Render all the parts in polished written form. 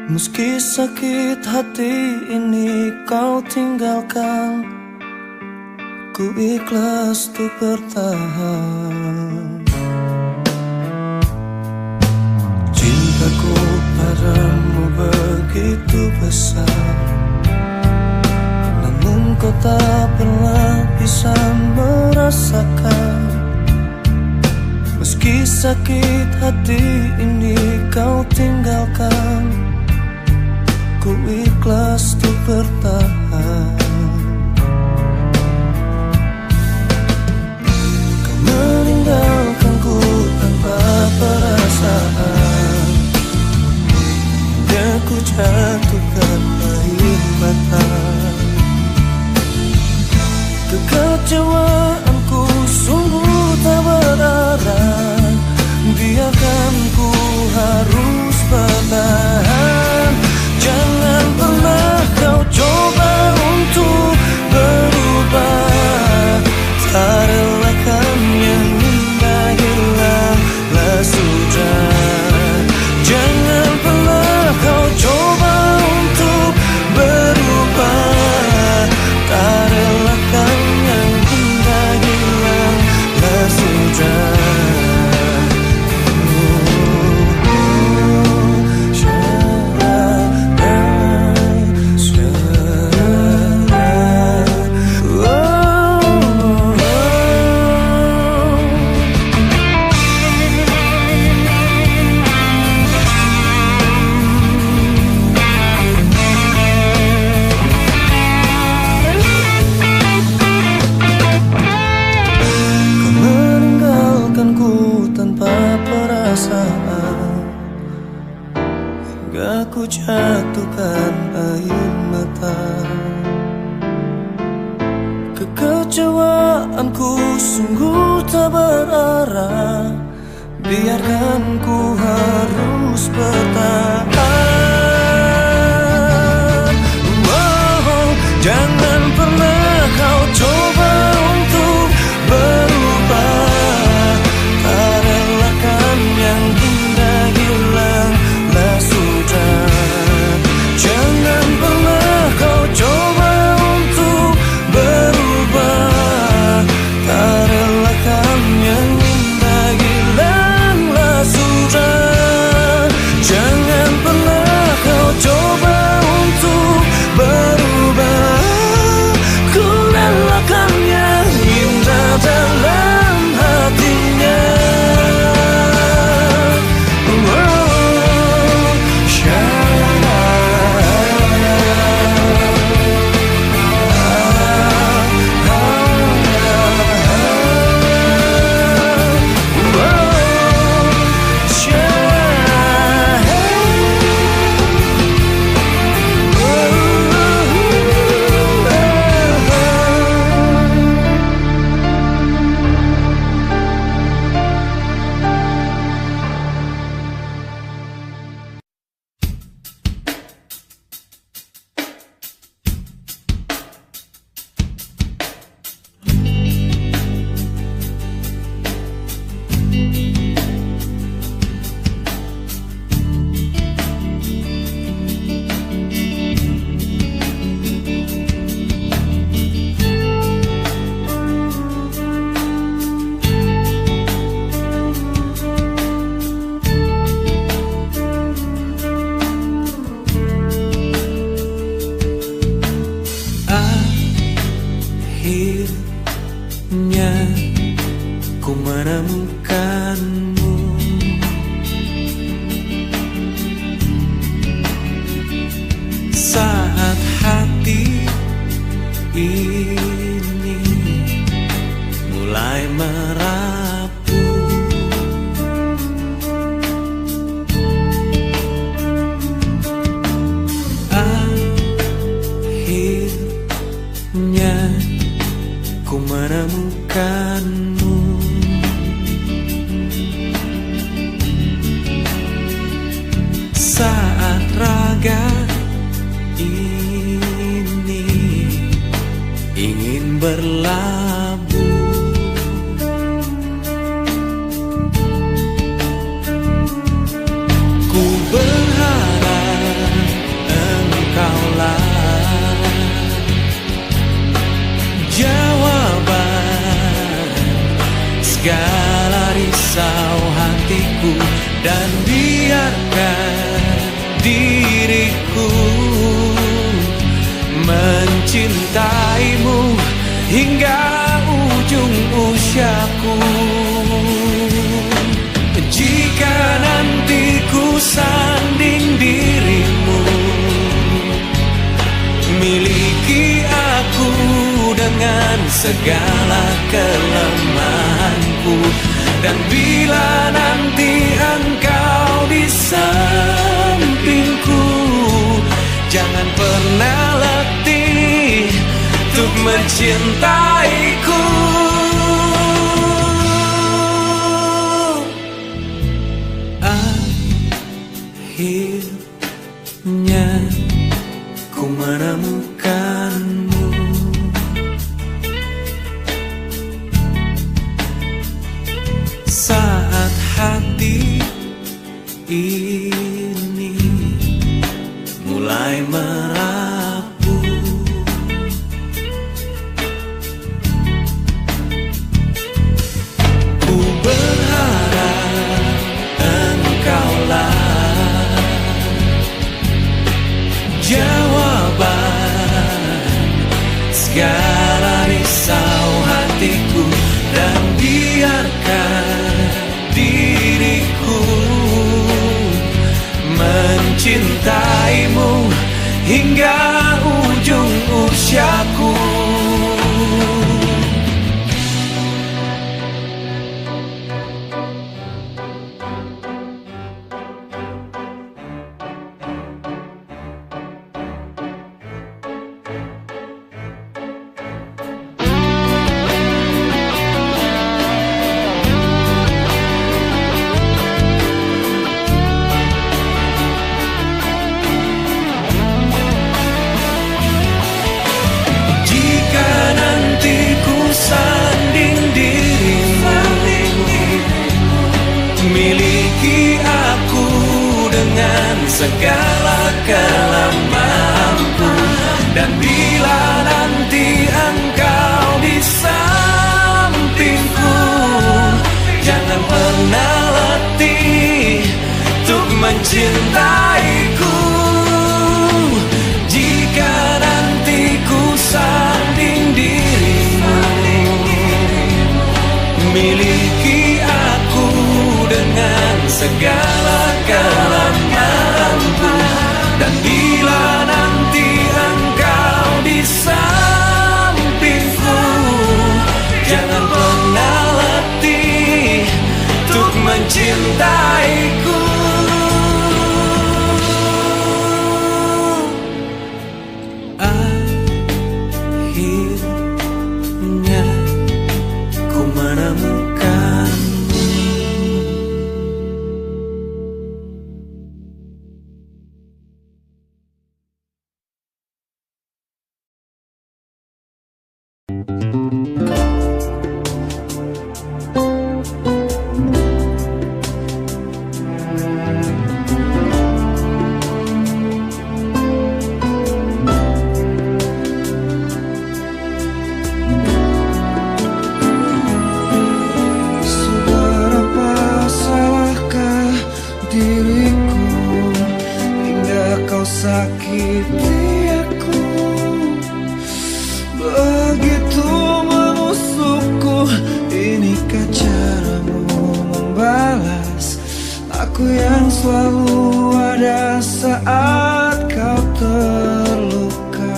Meski sakit hati ini kau tinggalkan, ku ikhlas untuk bertahan. Cintaku padamu begitu besar, namun kau tak pernah bisa merasakan. Meski sakit hati ini kau tinggalkan, ku ikhlas untuk bertahan. Kau meninggalkanku tanpa perasaan, hingga ku jatuhkan air mata. Kekecewaanku sungguh tak berarah, biarkan ku harus bertahan. Jangan pernah kau coba untuk berubah, tak relakan yang indah hilanglah sudah. Jangan pernah kau coba untuk berubah, tak relakan yang indah hilanglah sudah. Hingga ku jatuhkan air mata. Kekecewaanku sungguh tak berarah, biarkan ku harus bertahan. Jangan pernah kau coba untuk berubah, tak relakan yang indah hilanglah sudah. Jangan pernah kau coba untuk berubah, tak relakan yang indah hilanglah sudah. Jangan pernah kau coba untuk berubah, ku relakan yang indah dalam hatinya. Akhirnya ku menemukanmu, saat hati ini mulai merapuh. Akhirnya ku menemukanmu, saat raga ini ingin berlabuh. Ku berharap risau hatiku dan biarkan diriku mencintaimu hingga ujung usiaku. Jika nanti ku sanding dirimu, miliki aku dengan segala kelemahanku. Dan bila nanti engkau di sampingku, jangan pernah letih untuk mencintaiku. Akhirnya ku menemukanmu. Saat hati ini mulai merapuh, ku berharap engkaulah jawaban segala risau hatiku. Dan biarkan diriku mencintaimu hingga ujung usiaku. Miliki aku dengan segala kelemahanku. Dan bila nanti engkau di sampingku, jangan pernah letih untuk mencintaiku. Jika nanti ku sanding dirimu, miliki aku dengan segala kelemahanku. Dan bila nanti engkau di sampingku, jangan pernah letih untuk mencintaiku. Akhirnya ku menemukan. Sakiti aku, begitu menusukku. Inikah caramu membalas aku yang selalu ada saat kau terluka?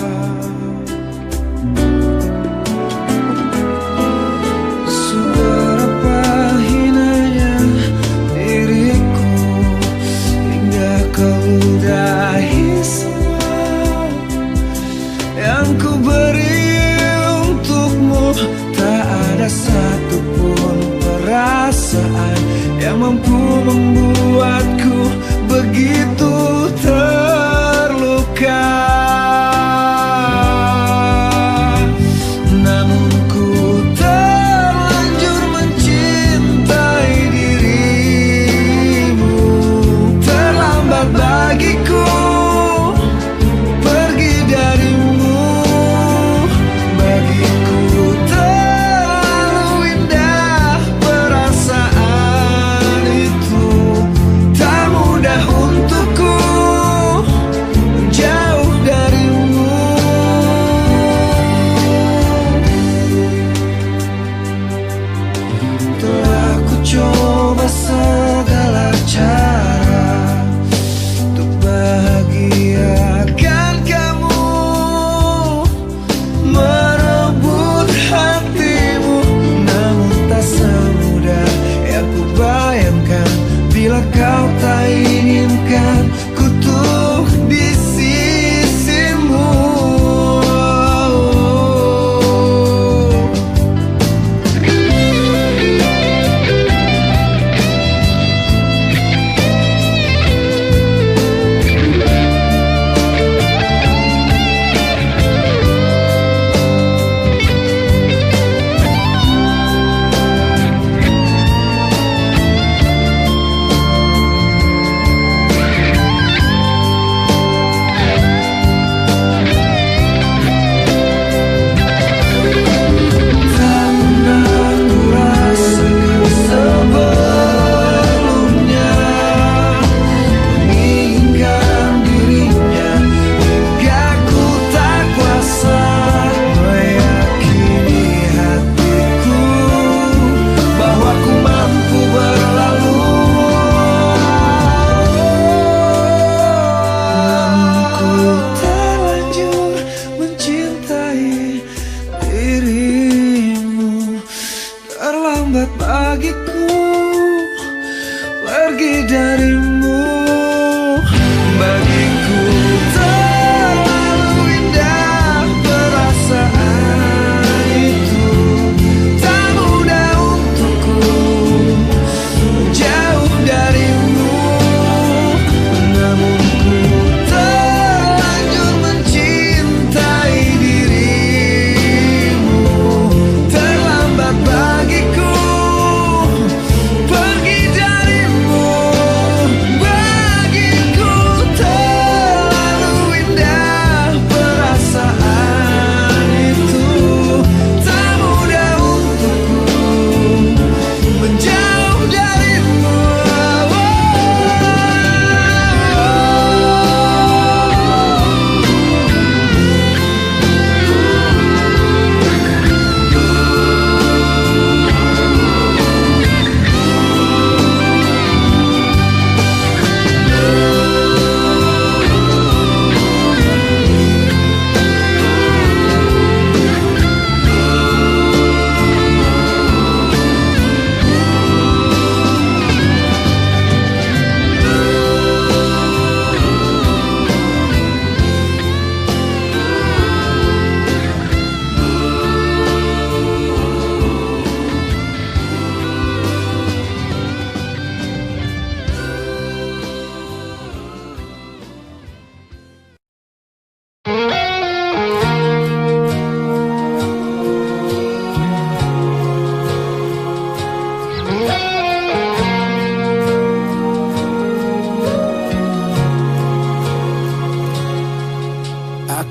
Seberapa hinanya diriku hingga kau ludahi yang ku beri untukmu. Tak ada satupun perasaan yang mampu membuatku begitu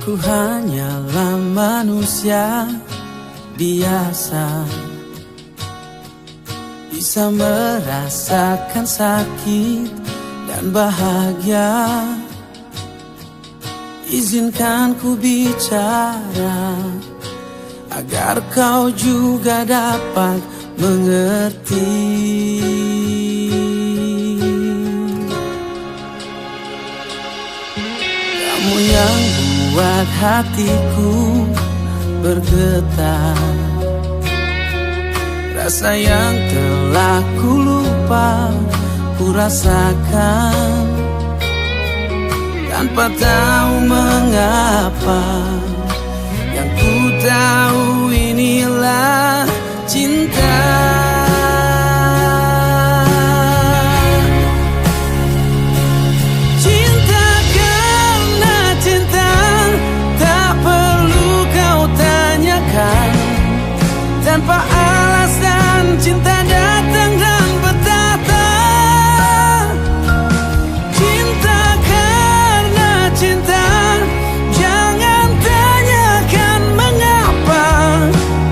Aku hanyalah manusia biasa, bisa merasakan sakit dan bahagia. Izinkan ku bicara agar kau juga dapat mengerti. Kamu yang buat hatiku bergetar, rasa yang telah ku lupa ku rasakan tanpa tahu mengapa. Yang ku tahu inilah cinta. Cinta karena cinta, tak perlu kau tanyakan. Tanpa alasan cinta datang dan bertata. Cinta karena cinta, jangan tanyakan mengapa.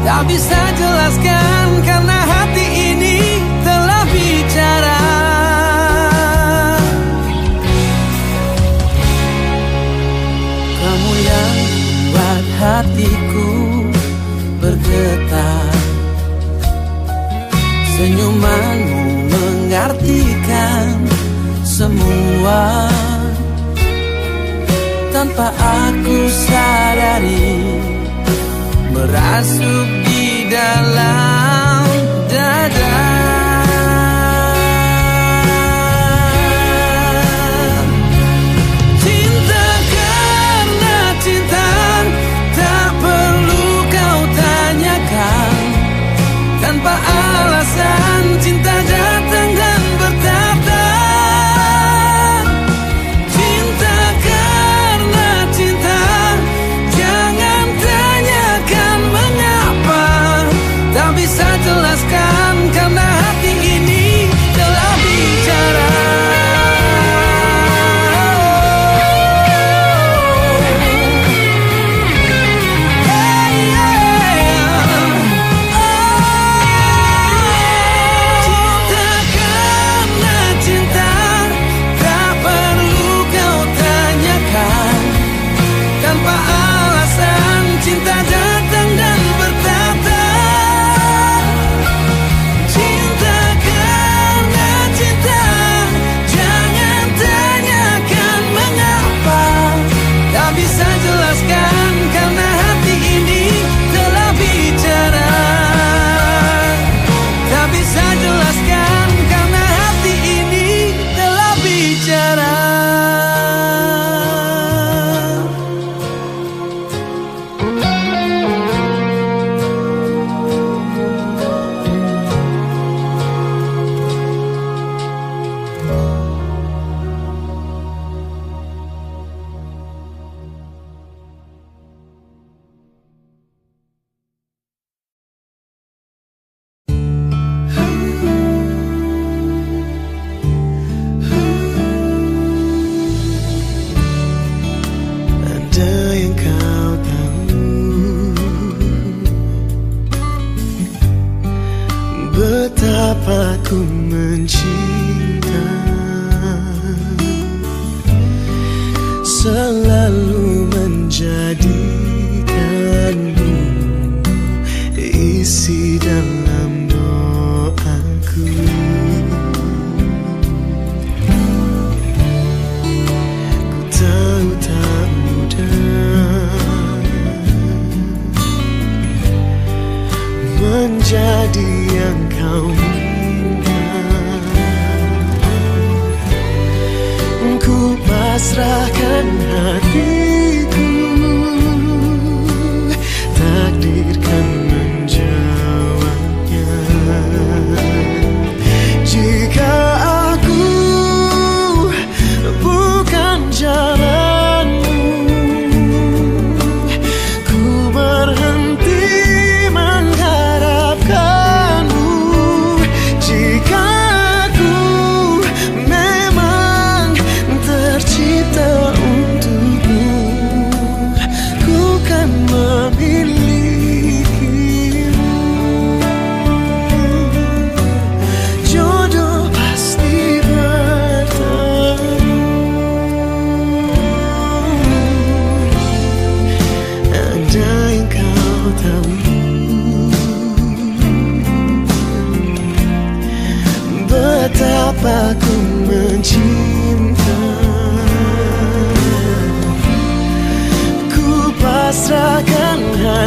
Tak bisa jelaskan karena hati ini telah bicara. Kamu yang buat hatiku bergetar, senyumanmu mengartikan semua. Tanpa aku sadari, merasuk di dalam dada. Cinta karena cinta, tak perlu kau tanyakan. Tanpa alasan cinta datang dan bertata. Cinta karena cinta, jangan tanyakan mengapa. Tak bisa jelaskan karena hati ini telah bicara. Cinta datang dan bertata. Cinta karena cinta, jangan tanyakan mengapa. Tak bisa jelaskan karena hati ini telah bicara. Tak bisa jelaskan karena hati ini telah bicara. Ada yang kau tahu, betapa ku mencinta, selalu menjadikanmu isi dalam doaku. Ku tahu tak menjadi yang kau inginkan. Ku pasrahkan hatiku, takdirkan menjawabnya. Jika aku bukan jalanmu, ku berhenti mengharapkanmu. Jika aku memang tercipta untukmu,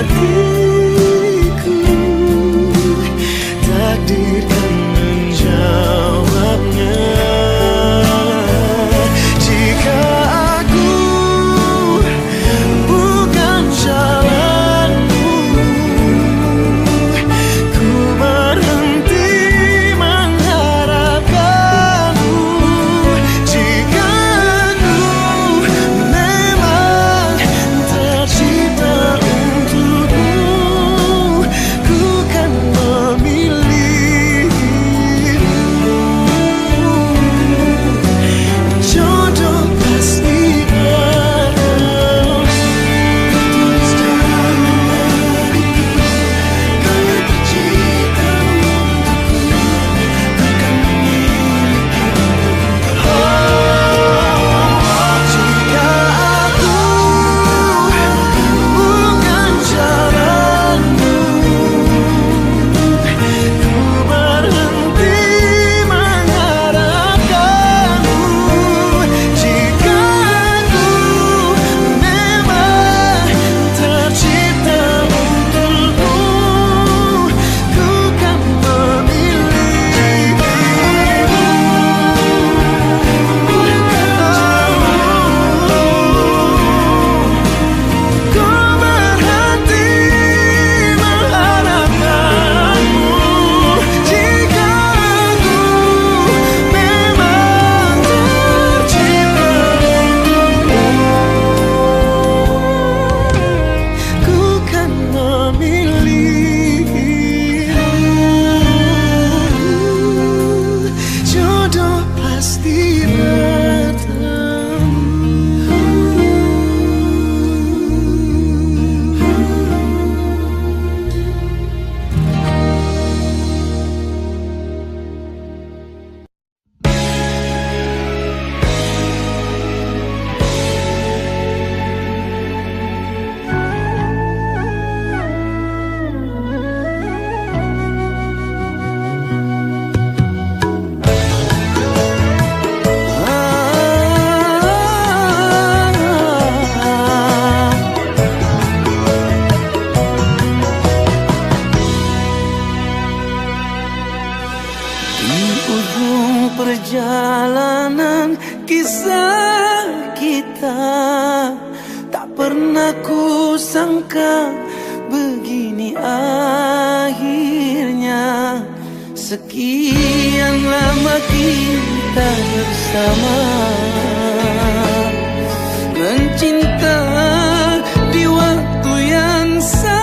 hatiku, takdir kan menjawabnya. Jika aku bukan jalanmu, ku berhenti mengharapkanmu. Jika aku memang tercipta untukmu, ku kan memilihmu. Jodoh pasti bertemu. Tertulis dalam hatiku, kau yang tercipta untukku, ku kan memilikimu. Jika aku bukan jalanmu, ku berhenti mengharapkanmu. Jika aku memang tercipta untukmu, ku kan memilihmu. Ku berhenti mengharapkanmu. Jika aku memang tercipta untukmu, ku kan memilihmu. Jodoh pasti di ujung perjalanan kisah kita. Tak pernah ku sangka begini akhirnya. Sekian lama kita bersama, mencinta di waktu yang salah.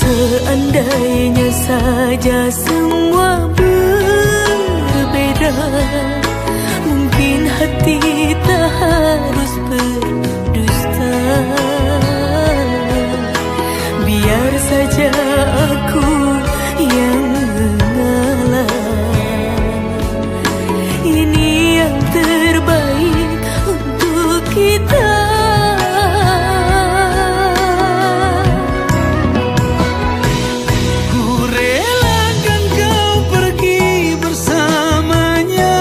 Seandainya saja semua berbeda, mungkin hati tak harus berdusta. Biar saja aku yang mengalah. Ini yang terbaik untuk kita. Ku relakan kau pergi bersamanya.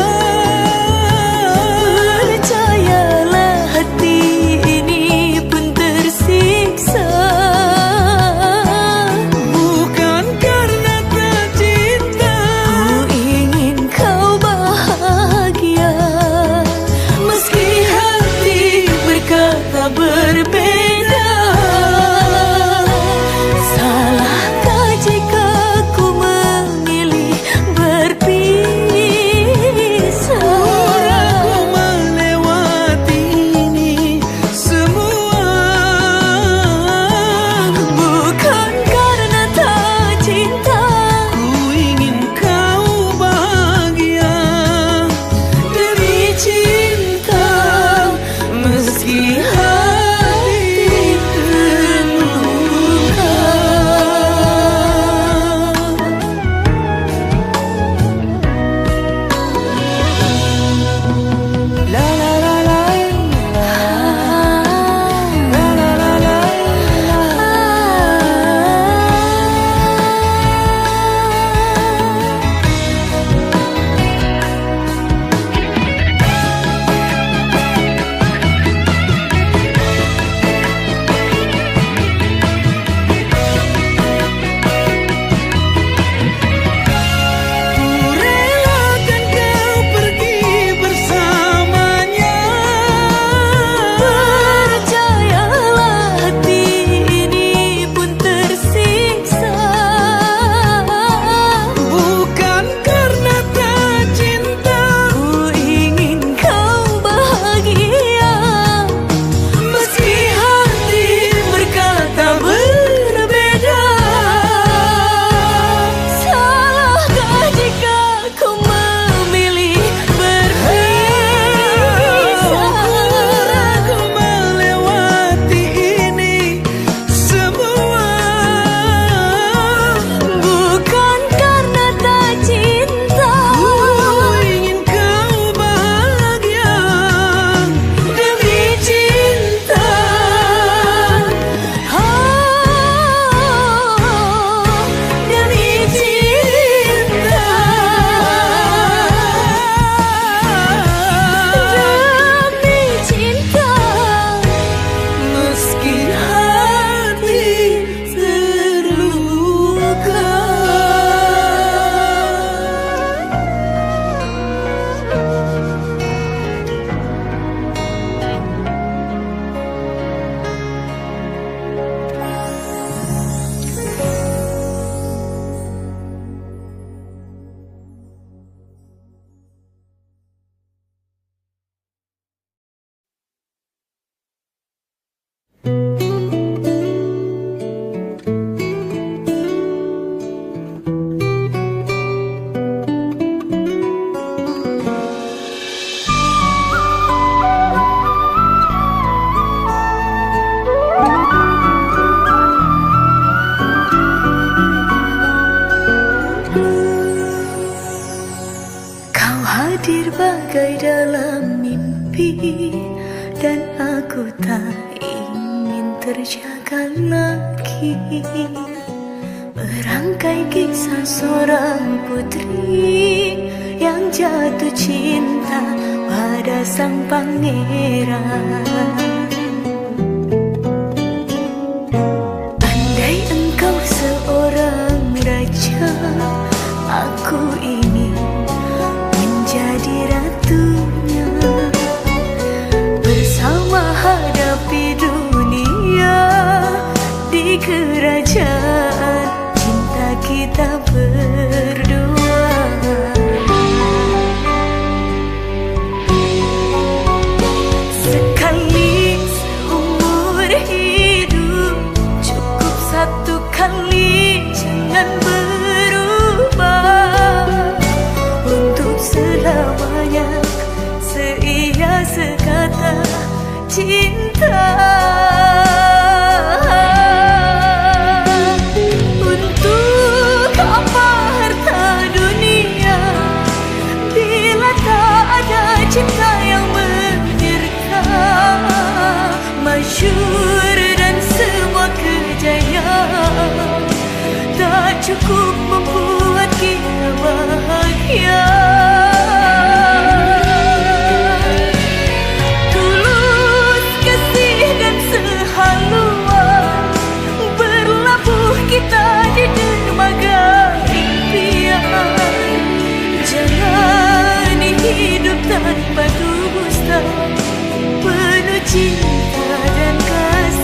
hadir bagai dalam mimpi, dan aku tak ingin terjaga lagi. Merangkai kisah seorang putri yang jatuh cinta pada sang pangeran. Andai engkau seorang raja, aku ingin menjadi ratunya. Bersama hadapi dunia di kerajaan cinta kita berdua. Sekali seumur hidup, cukup satu kali, jangan berubah. Untuk selamanya seia sekata cinta. Untuk apa harta dunia bila tak ada cinta yang menyerta. Masyhur dan semua kejayaan tak cukup membuat kita bahagia. Tulus kasih dan sehaluan berlabuh kita di dermaga impian. Jalani hidup tanpa dusta, penuh cinta dan kasih.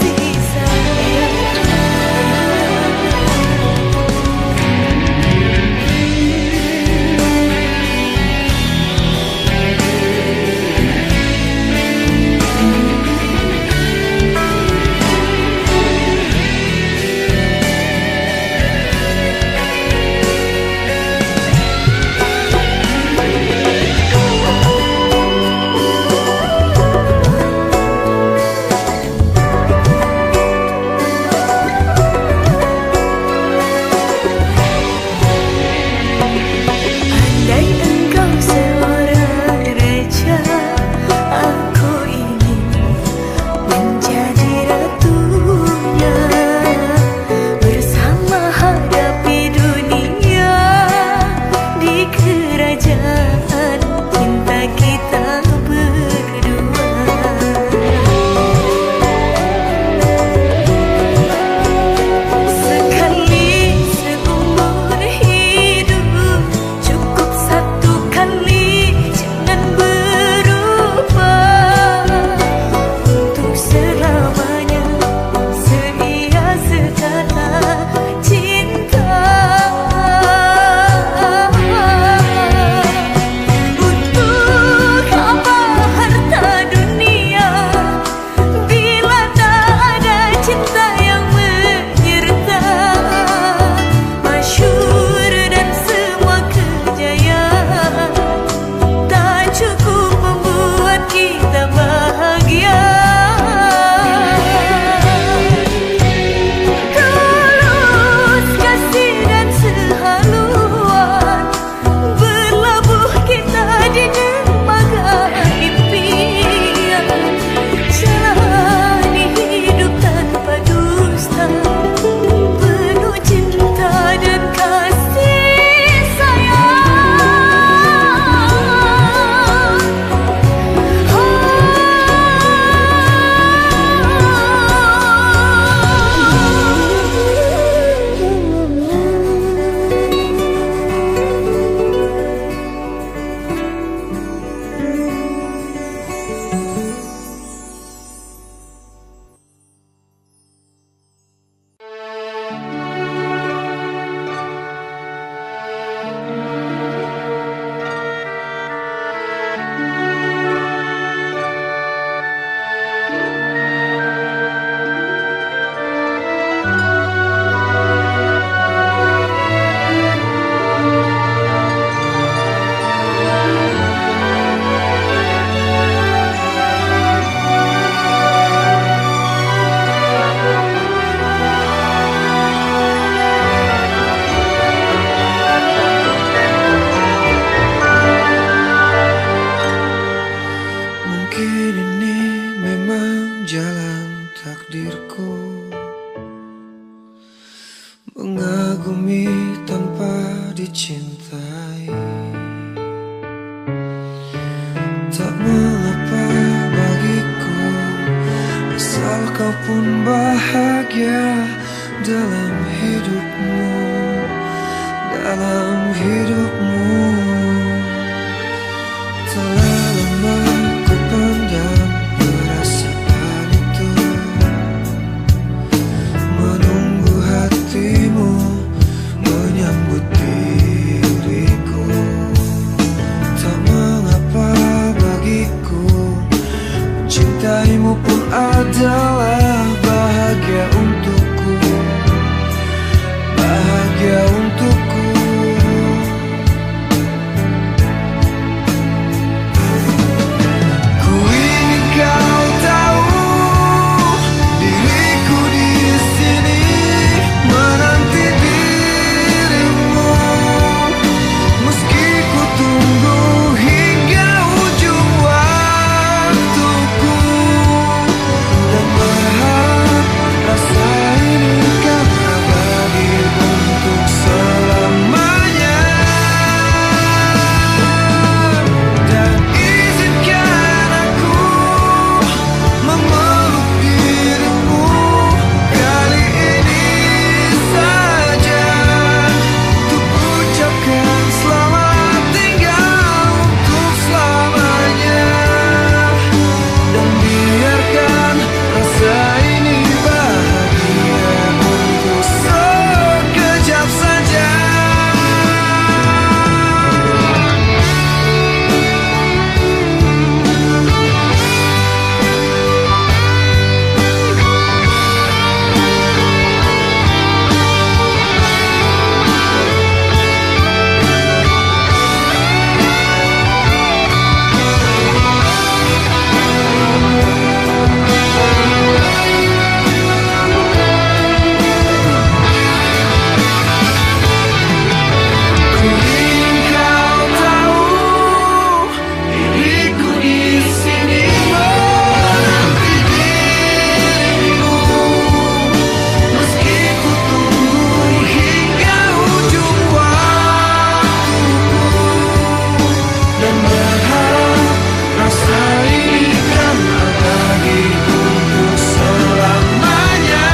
dicintai. Tak mengapa bagiku, asal kau pun bahagia dalam hidupmu, dalam hidupmu. Telah lama ku pendam perasaan itu, menunggu hatimu menyambut diriku. Tak mengapa bagiku, mencintaimu pun adalah bahagia untukku, bahagia untukku. Ku ingin kau tahu, diriku di sini menanti dirimu, meski ku tunggu hingga ujung waktuku, dan berharap rasa ini kan abadi untuk selamanya. Dan izinkan aku memeluk dirimu kali ini saja, untuk ucapkan selamat tinggal untuk selamanya. Dan biarkan rasa ini bahagia untuk sekejap saja. Ku ingin kau tahu, diriku di sini menanti dirimu, meski ku tunggu hingga ujung waktuku, dan berharap rasa ini kan abadi untuk selamanya.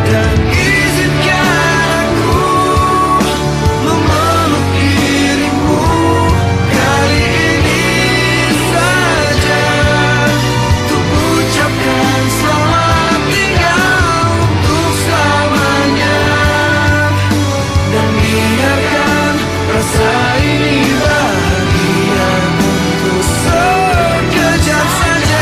Dan izinkan aku memeluk dirimu kali ini saja, untuk ucapkan selamat tinggal untuk selamanya. Dan biarkan rasa ini bahagia untuk sekejap saja.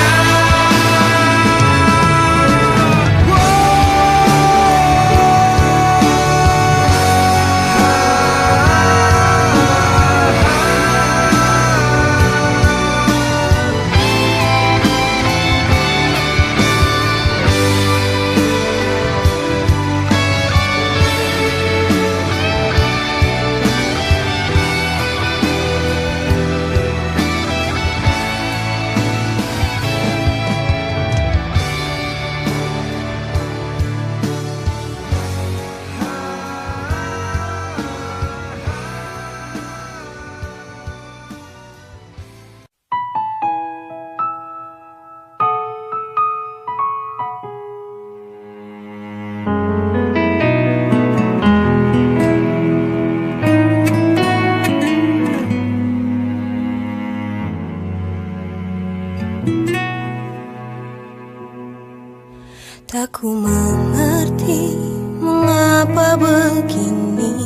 Tak ku mengerti mengapa begini.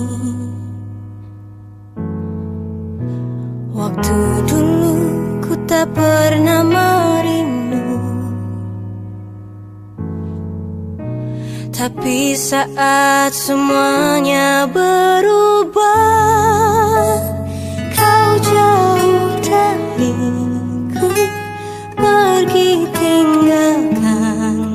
Waktu dulu ku tak pernah merindu, tapi saat semuanya berubah, kau jauh dariku, pergi tinggalkanku.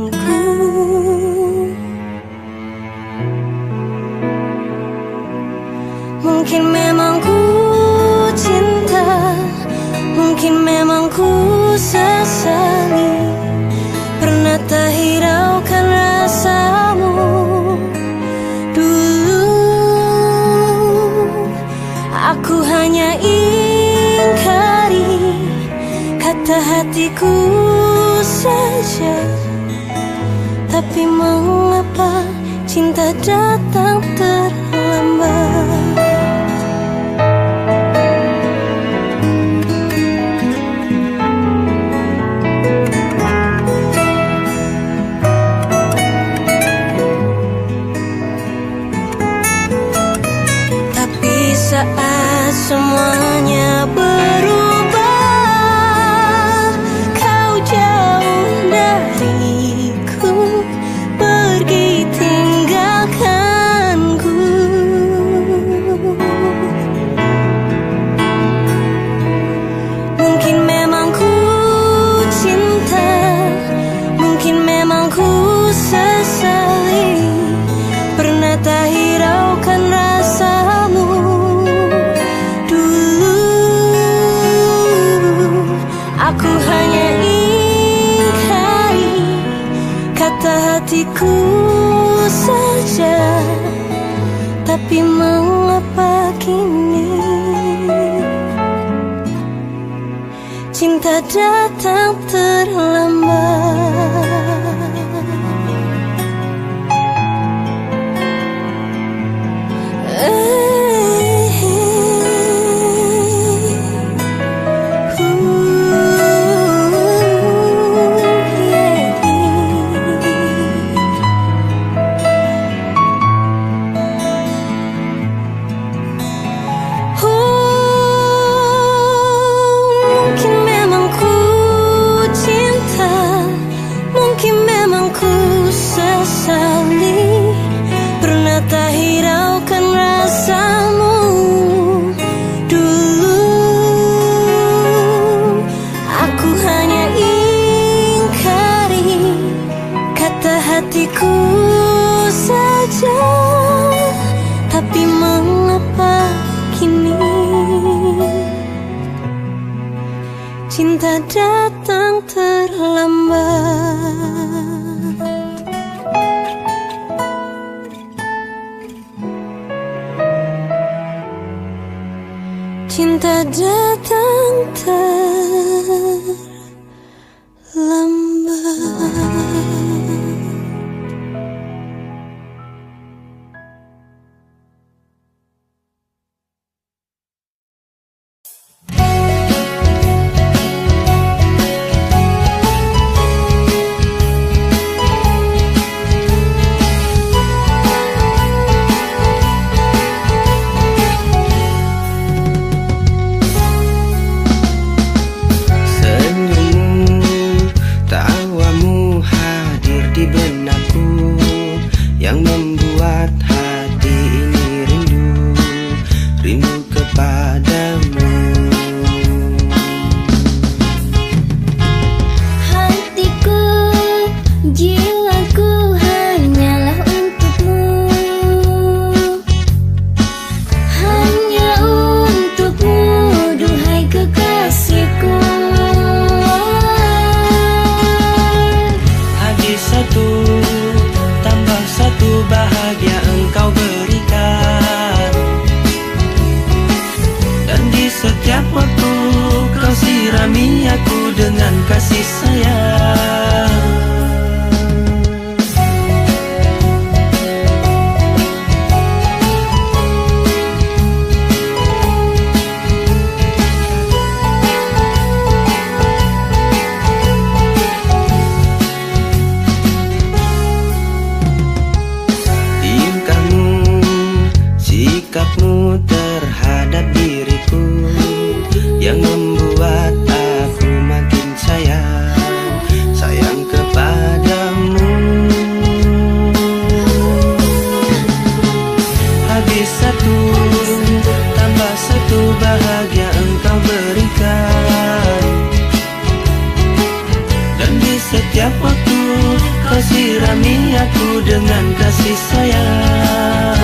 Mungkin memang ku cinta, mungkin memang ku sesali, pernah tak hiraukan rasamu dulu. hatiku saja. Tapi mengapa cinta datang terlambat? Tapi saat semuanya berubah, kau jauh dariku, pergi tinggalkanku. Mungkin memang ku cinta, mungkin memang ku sesali, pernah tak hiraukan rasamu dulu. Aku hanya ingkari kata hatiku saja. Tapi mengapa kini cinta datang terlambat? Mungkin memang ku cinta, mungkin memang ku sesali, pernah tak hiraukan rasamu dulu. Aku hanya ingkari kata hatiku saja. Tapi mengapa kini cinta datang terlambat? Cinta datang terlambat. Yang membuat hati ini rindu, rindu kepadamu. Hatiku, jiwaku hanyalah untukmu, hanya untukmu, duhai kekasihku. Habis satu tambah satu bahagia engkau berikan, dan di setiap waktu kau sirami aku dengan kasih sayang. Sikapmu terhadap diriku yang membuat aku makin sayang, sayang kepadamu. Habis satu tambah satu bahagia engkau berikan, dan di setiap waktu kau sirami aku dengan kasih sayang.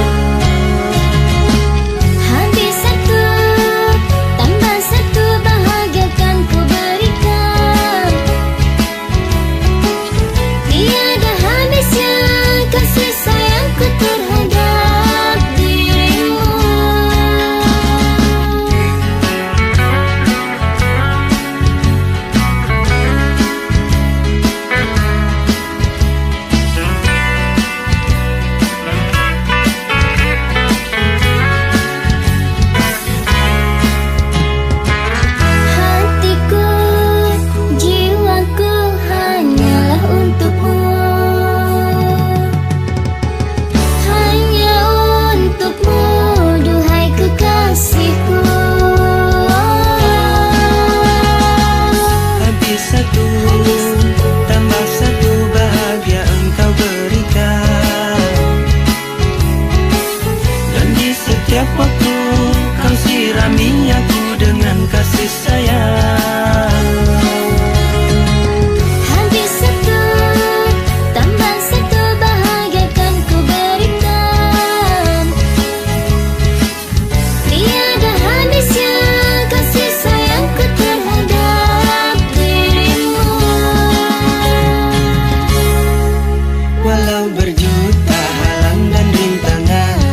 Setiap waktu kau sirami aku dengan kasih sayang. Hati satu tambah satu bahagia kan ku berikan. Tiada habisnya kasih sayangku terhadap dirimu. Walau berjuta halang dan rintangan,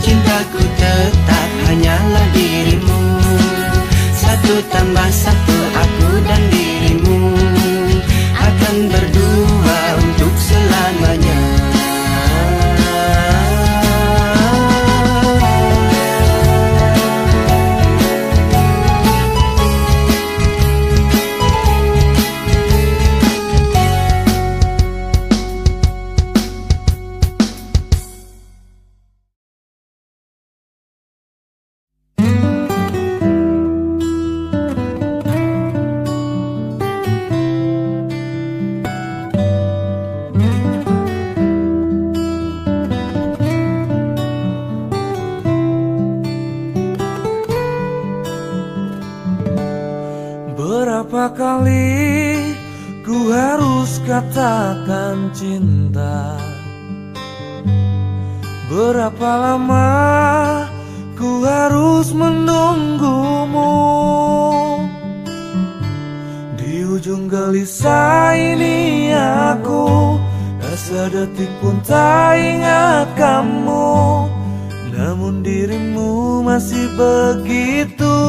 cintaku tetap hanyalah dirimu. Satu tambah satu, aku dan dirimu akan berdua untuk selamanya. Berapa kali ku harus katakan cinta? Berapa lama ku harus menunggumu? Di ujung gelisah ini aku tak sedetik pun tak ingat kamu. Namun dirimu masih begitu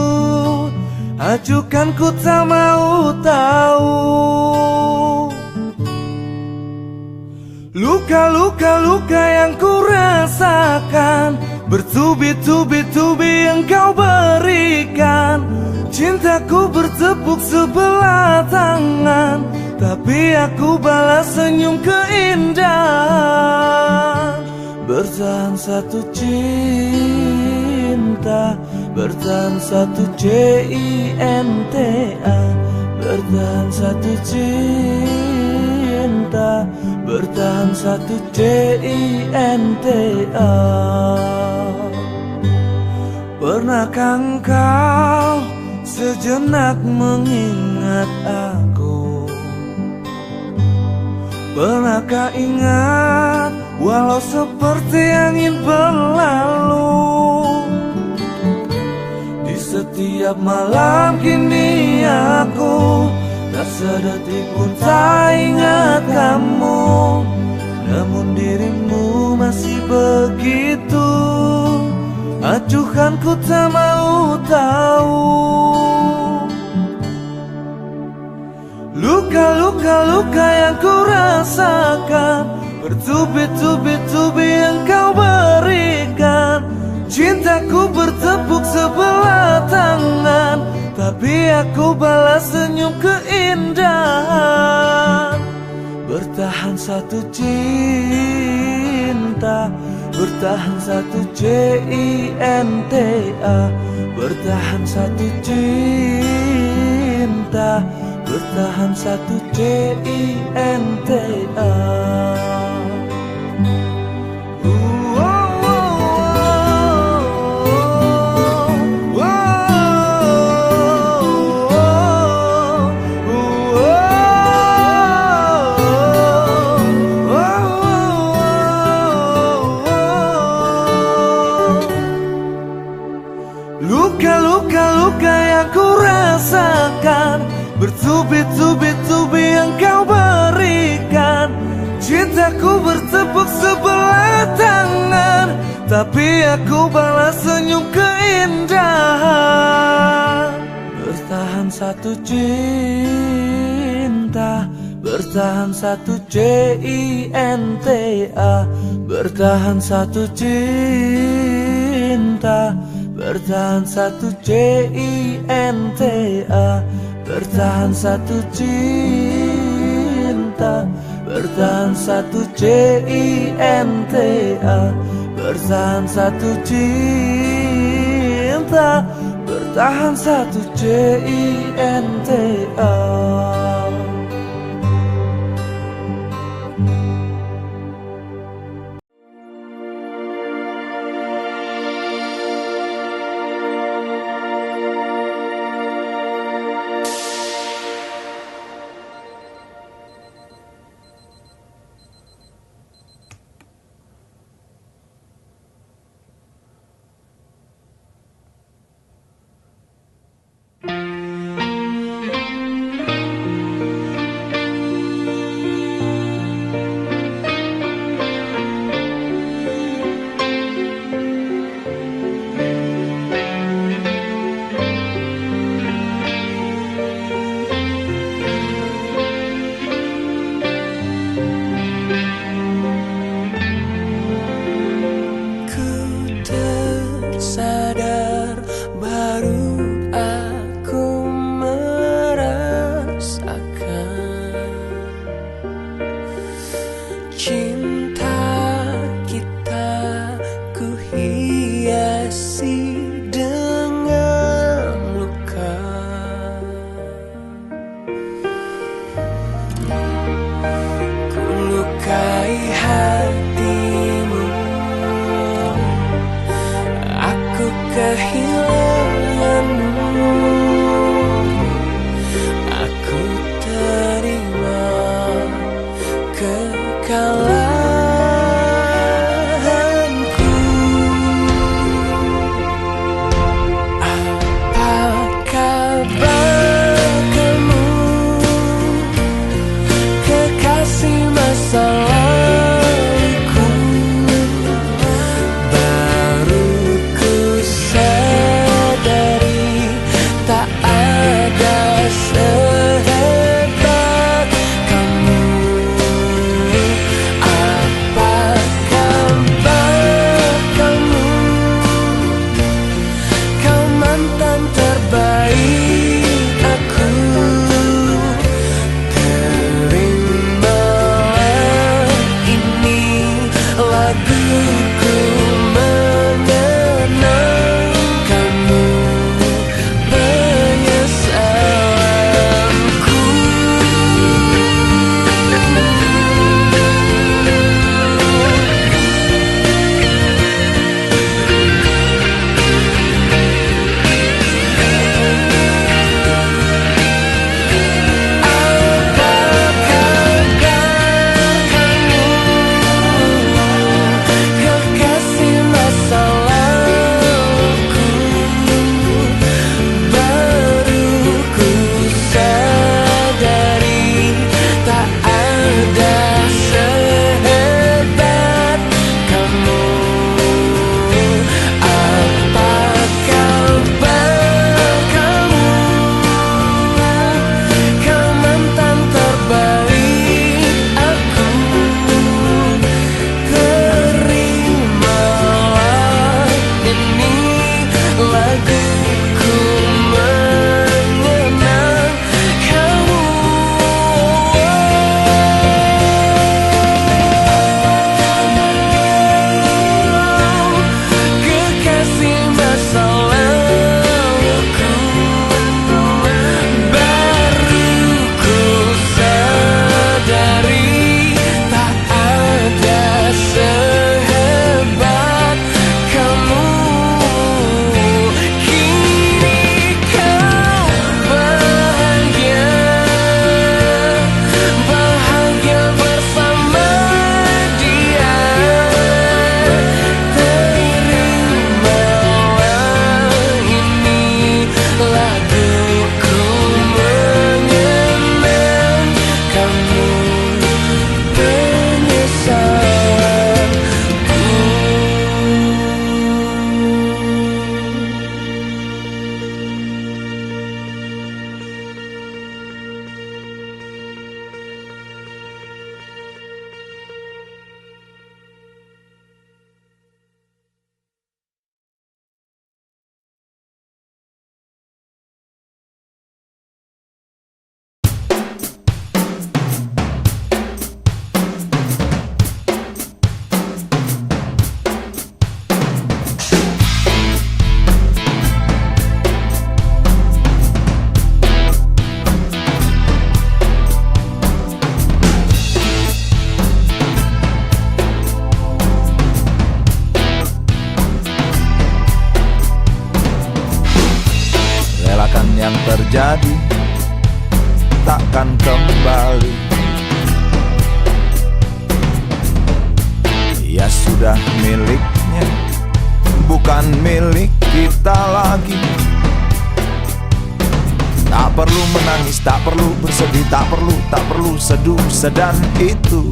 acuhkan, ku tak mau tahu. Luka-luka yang ku rasakan, bertubi-tubi engkau berikan. Cintaku bertepuk sebelah tangan, tapi aku balas senyum keindahan. Bertahan satu cinta, bertahan satu cinta, bertahan satu cinta, bertahan satu cinta. Pernahkah engkau sejenak mengingat aku? Pernahkah ingat walau seperti angin berlalu? Di setiap malam kini aku tak sedetik pun tak ingat kamu. Namun dirimu masih begitu acuhkan, ku tak mau tahu. Luka-luka yang ku rasakan, bertubi-tubi engkau berikan. Cintaku bertepuk sebelah tangan, tapi aku balas senyum keindahan. Bertahan satu cinta, bertahan satu cinta, bertahan satu cinta, bertahan satu cinta. Luka-luka yang ku rasakan, bertubi-tubi engkau berikan. Cintaku bertepuk sebelah tangan, tapi aku balas senyum keindahan. Bertahan satu cinta, bertahan satu cinta, bertahan satu cinta, bertahan satu cinta, bertahan satu cinta, bertahan satu cinta, bertahan satu cinta, bertahan satu cinta. kasih dengan luka. Ku lukai hatimu, aku kehilanganmu. Aku terima kekalahanku. Apa kabar kamu, kekasih masa laluku? Baru ku sadari tak ada sehebat kamu. Apa kabar kamu, kau mantan terbaik aku? Terimalah ini laguku mengenang kamu, penyesalanku. Apa kabar kamu, kekasih masa laluku? Baru ku sadari tak ada sehebat kamu. Apa kabar kamu, kau mantan terbaik aku? Terimalah ini laguku mengenang kamu. Kekasih masa laluku, baru ku sadari tak ada sehebat kamu. Kini kau bahagia, bahagia bersama dia. Terimalah ini laguku mengenang kamu, relakan yang terjadi takkan kembali. Ya sudah miliknya, bukan milik kita lagi. Tak perlu menangis, tak perlu bersedih, tak perlu seduh sedan itu.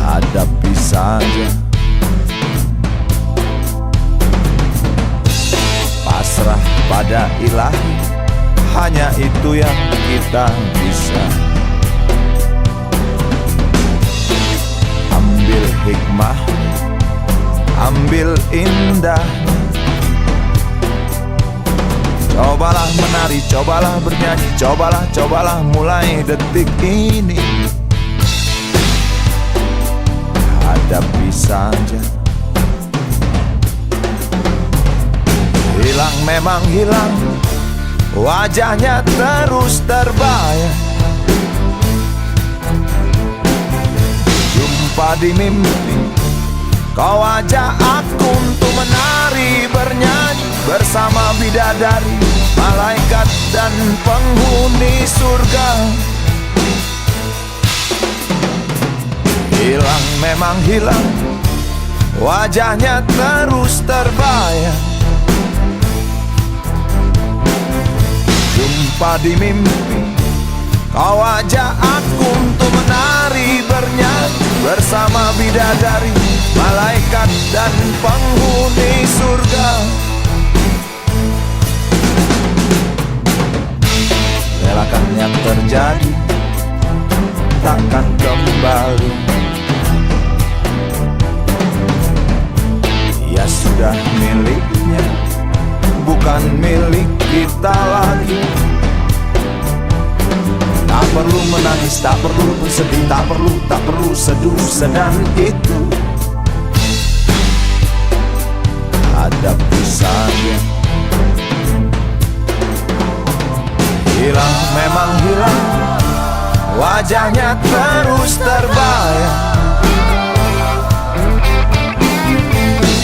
Hadapi saja, pasrah pada ilahi, hanya itu yang kita bisa. Ambil hikmah, ambil indahnya. Cobalah menari, cobalah bernyanyi, cobalah mulai detik ini. Hadapi saja, memang hilang, wajahnya terus terbayang. Jumpa di mimpi, kau ajak aku untuk menari, bernyanyi bersama bidadari, malaikat dan penghuni surga. Hilang memang hilang, wajahnya terus terbayang. Jumpa di mimpi, kau ajak aku untuk menari, bernyanyi bersama bidadari, malaikat dan penghuni surga. Relakan yang terjadi, takkan kembali. Ya sudah miliknya, bukan milik kita lagi. Tak perlu menangis, tak perlu bersedih, tak perlu seduh sedan itu. Hadapi saja. Hilang memang hilang, wajahnya terus terbayang.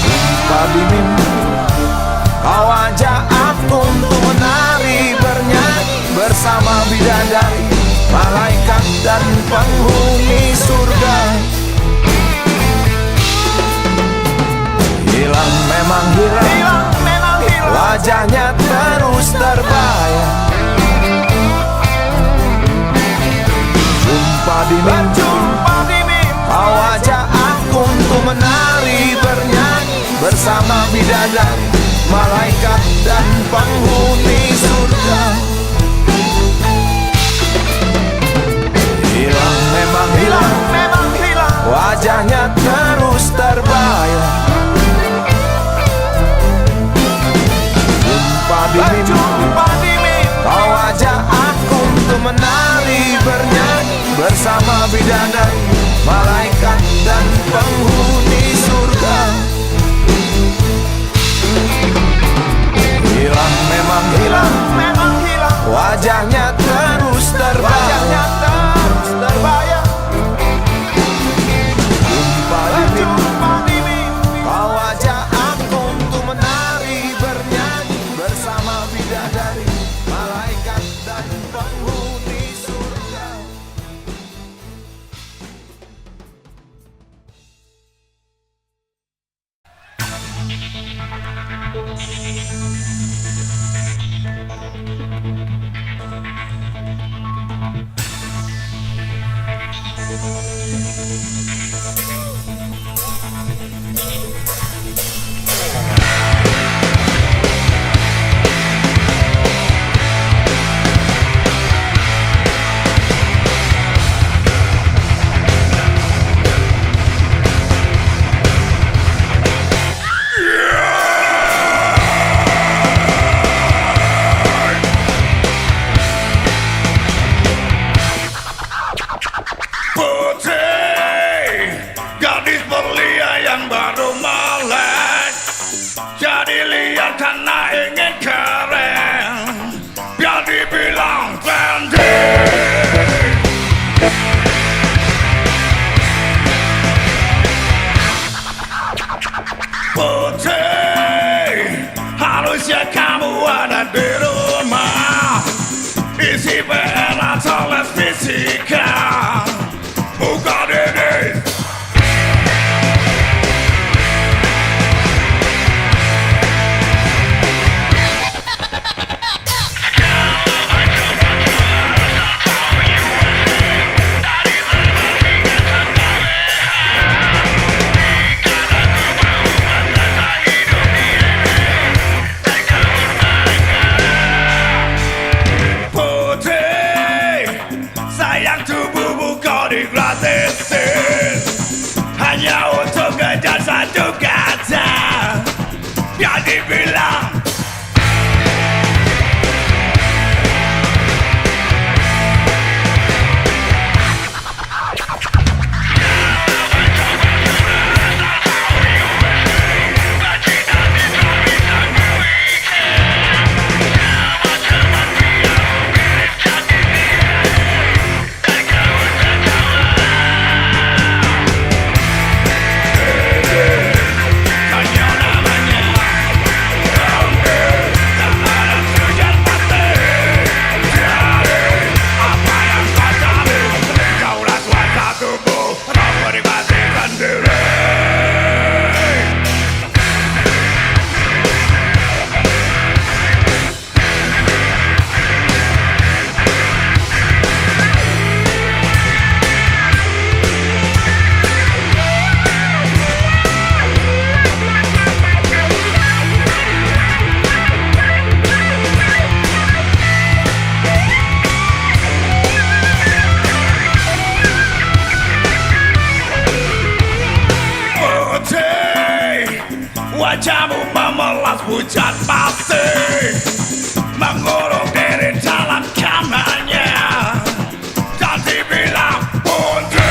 Jumpa di mimpi, kau ajak aku untuk menari, bernyanyi bersama bidadari, malaikat dan penghuni surga. Hilang memang hilang, wajahnya terus terbayang. Jumpa di mimpi, kau ajak aku untuk menari, bernyanyi bersama bidadari, malaikat dan penghuni surga. Hilang memang hilang, wajahnya terus terbayang. Jumpa di mimpi, kau ajak aku untuk menari, bernyanyi bersama bidadari, malaikat dan penghuni surga. Hilang memang hilang, wajahnya terus terbayang. Jumpa di mimpi, kau ajak aku untuk menari, bernyanyi bersama bidadari, malaikat dan penghuni surga. Harusnya kamu ada di rumah, isi PR atau les fisika. Buka diri. Wajahmu memelas hujan pasti mengurung diri dalam kamarnya dan dibilang putri.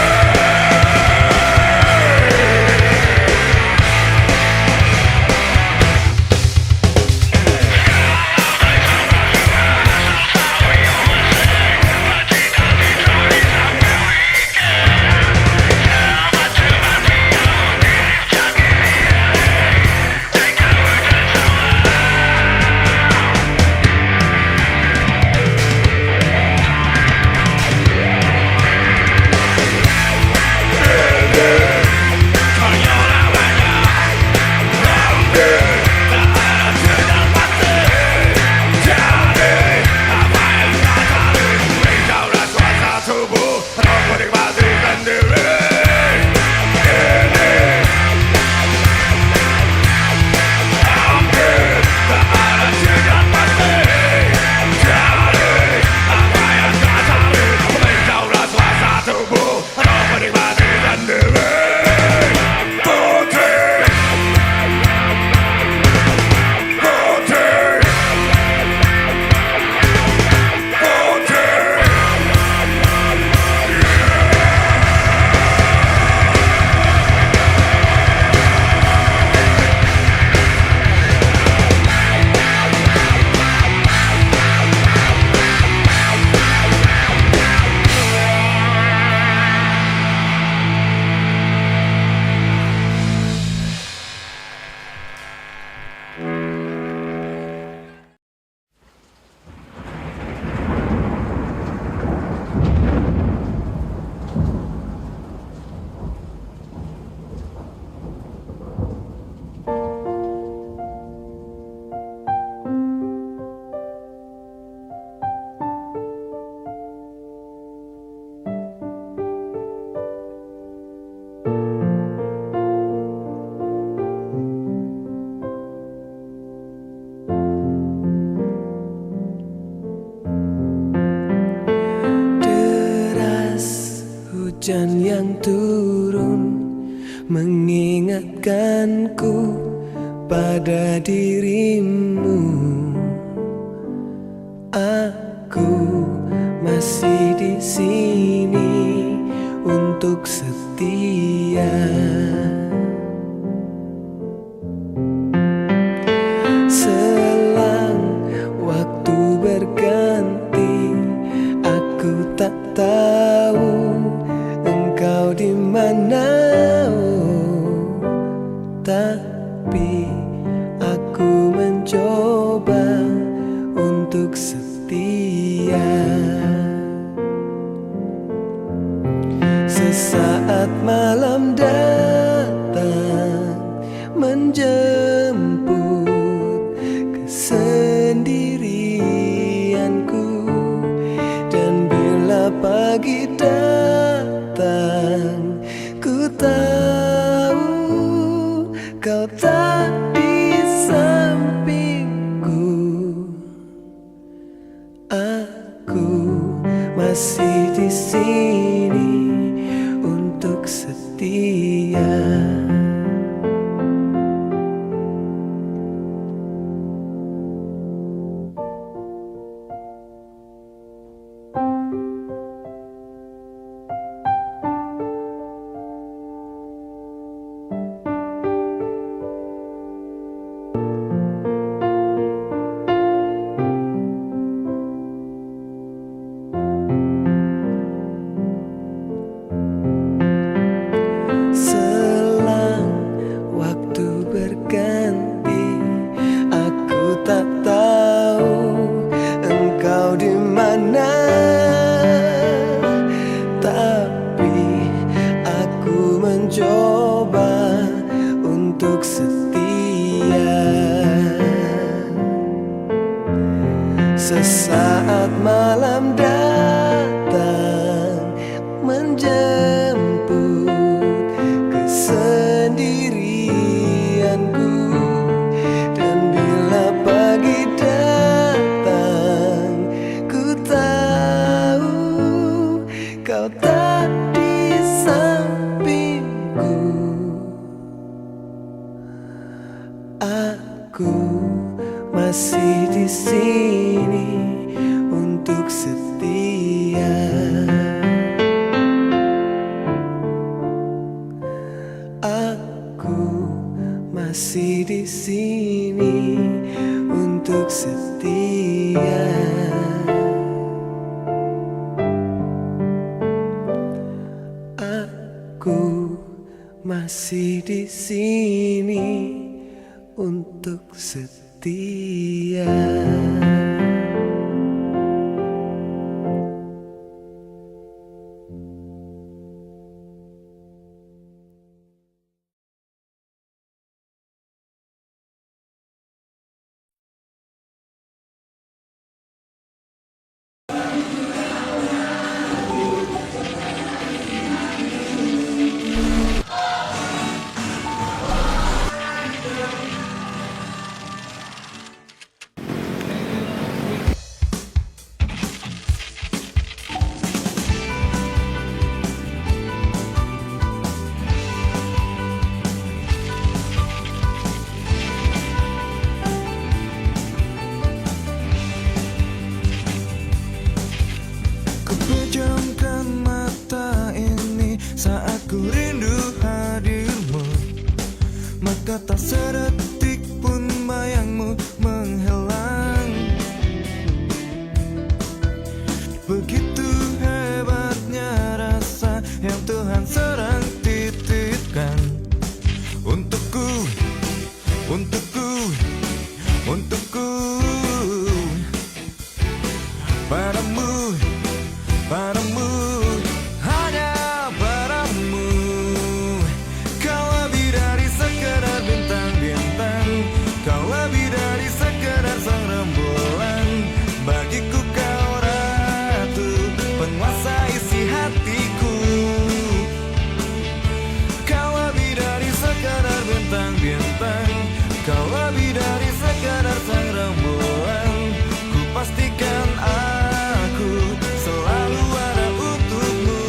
Hujan yang turun mengingatkanku pada dirimu. Aku masih di sini untuk setia. Selang waktu berganti, aku tak tahu engkau di mana, tapi aku mencoba untuk setia. Sesaat malam datang menjemput kesendirianku, dan bila pagi datang, ku tahu kau tak di sampingku. Aku masih di sini untuk setia. Mencoba untuk setia. Sesaat malam datang menjemput kesendirianku, dan bila pagi datang, ku tahu kau tak di sampingku. Aku masih di sini untuk setia. Aku masih di sini untuk setia. Aku masih di sini untuk setia. Pejamkan mata ini saat ku rindu hadirmu, maka tak sedetik pun bayangmu menghilang. Begitu hebatnya rasa yang Tuhan sedang titipkan untukku, untukku, untukku. Padamu, padamu, hanya padamu. Kau lebih dari sekedar bintang-bintang, kau lebih dari sekedar sang rembulan. Bagiku kau ratu, penguasa isi hatiku. Kau lebih dari sekedar bintang-bintang, kau lebih dari sekedar sang rembulan. Ku pastikan aku selalu ada untukmu.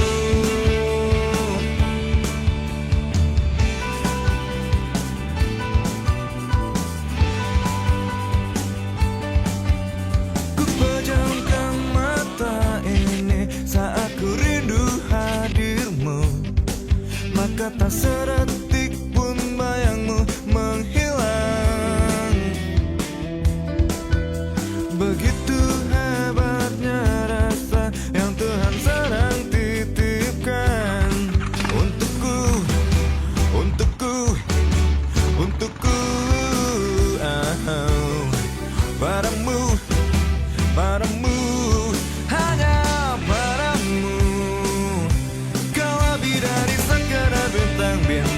Ku pejamkan mata ini saat ku rindu hadirmu, maka tak sedetik pun bayangmu menghilang. Begitu hebatnya rasa yang Tuhan sedang titipkan untukku, untukku, untukku. Padamu, padamu, hanya padamu. Kau lebih dari sekedar bintang-bintang,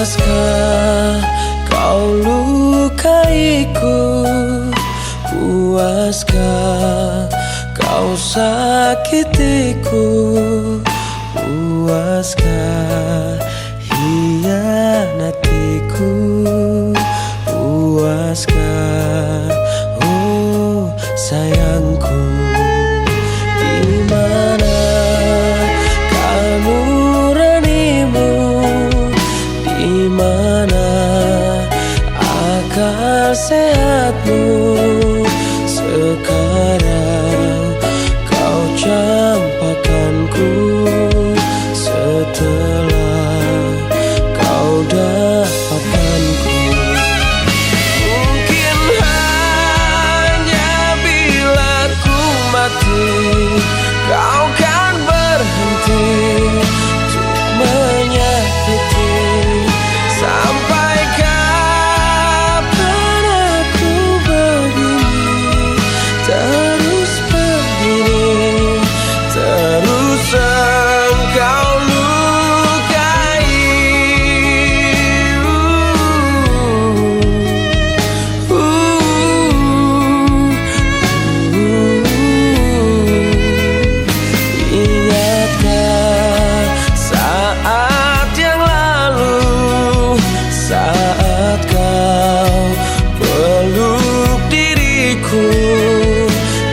Puaskah kau lukaiku? Puaskah kau sakitiku? Puaskah hianatiku? Puaskah, oh sayangku? Di mana nuranimu? Di mana akal sehatmu? Sekarang kau campakkanku setelah kau dapatkanku. Mungkin hanya bila ku mati kau kan berhenti untuk menyakiti. Sampai kapan aku begini, terus begini, terus engkau lukai. Ingatkah saat yang lalu, saat kau peluk diriku,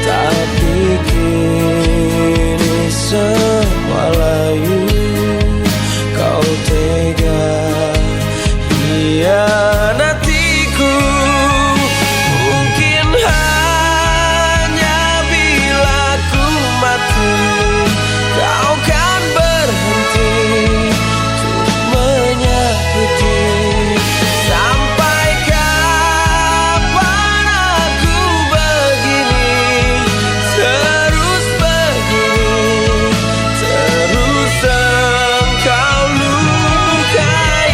tapi kini semua layu. Kau tega hianatiku. Mungkin hanya bila ku mati kau kan berhenti untuk menyakiti. Sampai kapan aku begini, terus begini, terus engkau lukai.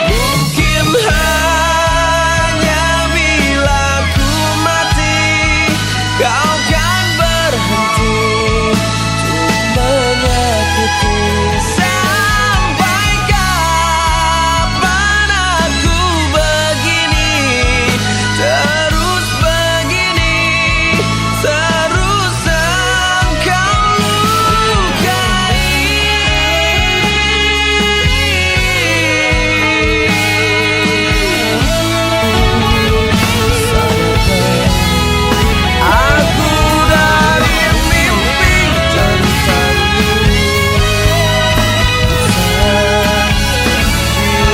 Mungkin hanya bila ku mati kau kan berhenti untuk menyakiti. Sampai kapan aku begini, terus begini, terus engkau lukai. Aku dari mimpi tentangmu,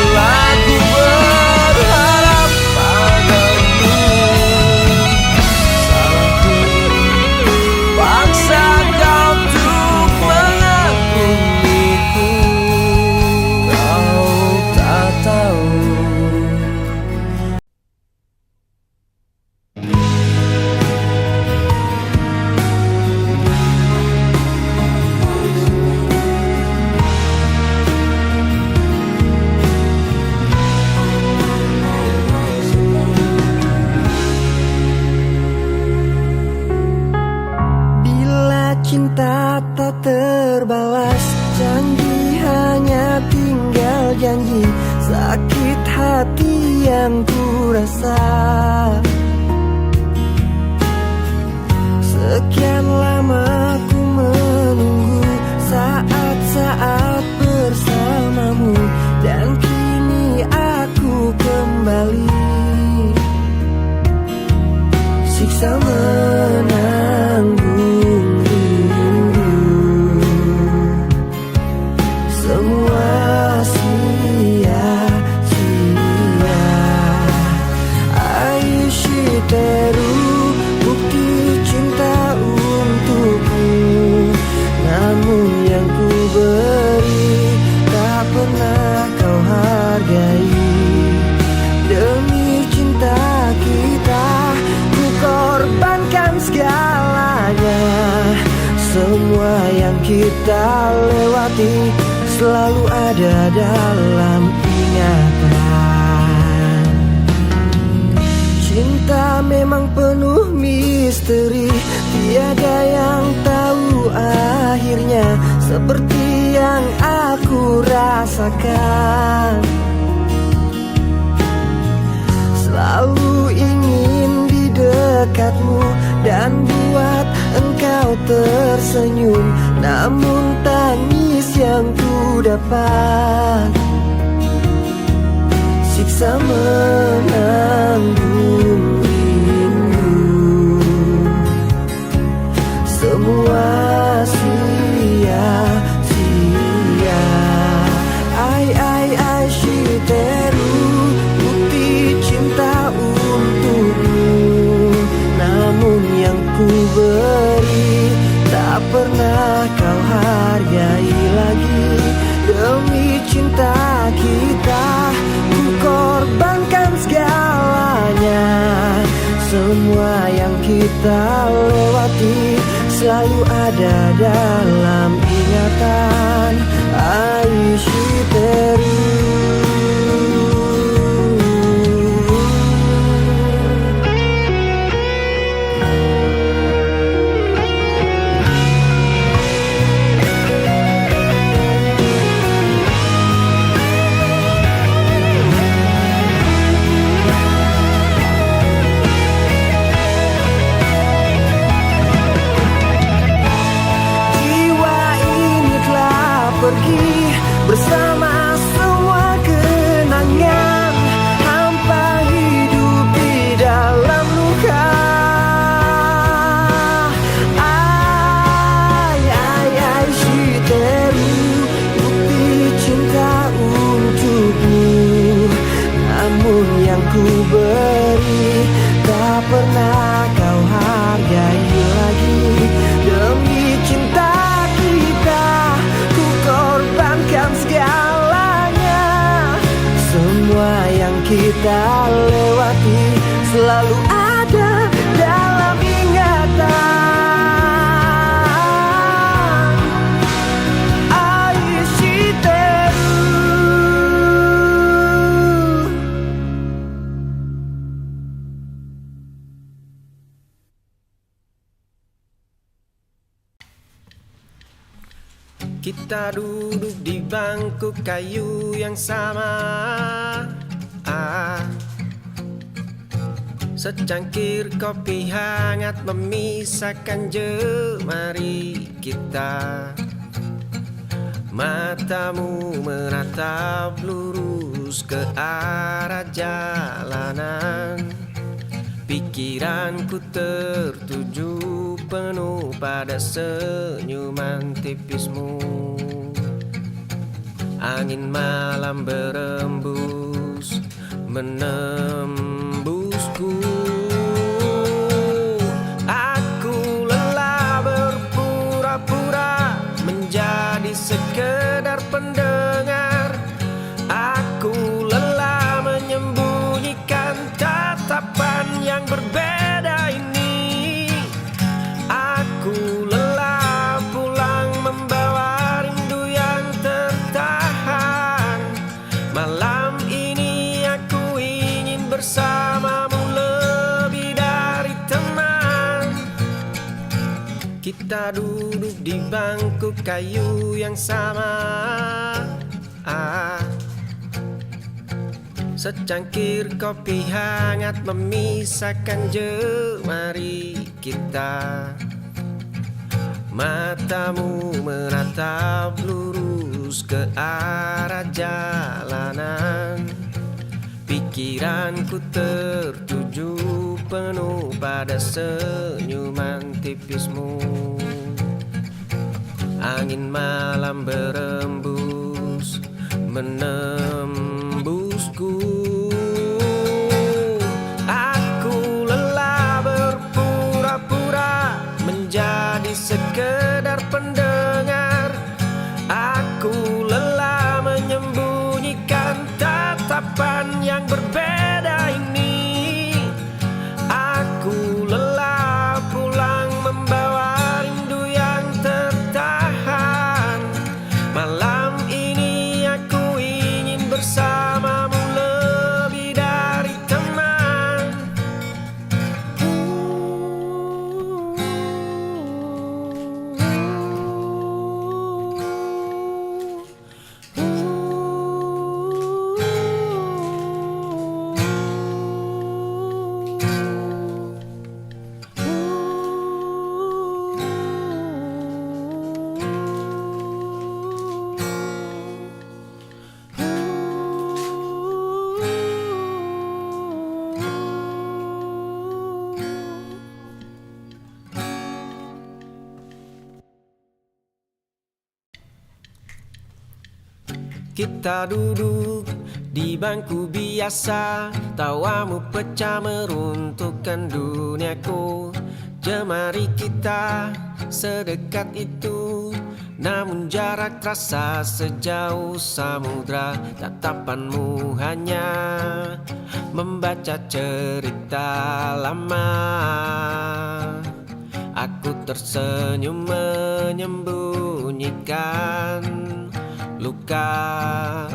bila ku berharap padamu. Salahku paksa kau untuk mengakuiku. Kau tak tahu. Bila cinta tak terbalas, janji hanya tinggal janji. Sakit hati yang ku rasa, sekian lama ku menunggu saat-saat bersamamu, dan kini aku kembali siksa menanggung rindu. Semua sia-sia. Aishiteru, bukti cinta untukmu. Namun yang ku beri tak pernah kau hargai. Demi cinta kita kita lewati selalu ada dalam ingatan. Cinta memang penuh misteri, tiada yang tahu akhirnya, seperti yang aku rasakan. Selalu ingin di dekatmu dan buat engkau tersenyum, namun tangis yang ku dapat siksa menanggung rindu. Semua sia-sia. Ai shiteru, bukti cinta untukmu, namun yang ku beri tak pernah kau hargai lagi. Demi cinta kita ku korbankan segalanya. Semua yang kita lewati selalu ada dalam ingatan. Aishiteru. Pergi bersama semua kenangan, hampa hidup di dalam luka. Ai shiteru, bukti cinta untukmu, namun yang ku beri tak pernah kau hargai lagi. Demi cinta kita korbankan segalanya. Semua yang kita lewati selalu ada dalam ingatan. Aishiteru. Kita duduk di bangku kayu yang sama. Secangkir kopi hangat memisahkan jemari kita. Matamu menatap lurus ke arah jalanan. Pikiranku tertuju penuh pada senyuman tipismu. Angin malam berembus menembusku. Aku lelah berpura-pura menjadi sekedar pendengar. Aku lelah menyembunyikan tatapan yang berbeda ini. Aku lelah pulang membawa rindu yang tertahan. Malam ini aku ingin bersamamu lebih dari teman. Kita duduk di bangku kayu yang sama. Secangkir kopi hangat memisahkan jemari kita. Matamu menatap lurus ke arah jalanan. Pikiranku tertuju penuh pada senyuman tipismu. Angin malam berembus menembusku. Aku lelah berpura-pura menjadi sekedar pendengar. Aku lelah menyembunyikan tatapan yang berbeda ini. Aku lelah pulang membawa rindu yang tertahan. Kita duduk di bangku biasa, tawamu pecah meruntuhkan duniaku. Jemari kita sedekat itu, namun jarak terasa sejauh samudra. Tatapanmu hanya membaca cerita lama. Aku tersenyum menyembunyikan luka.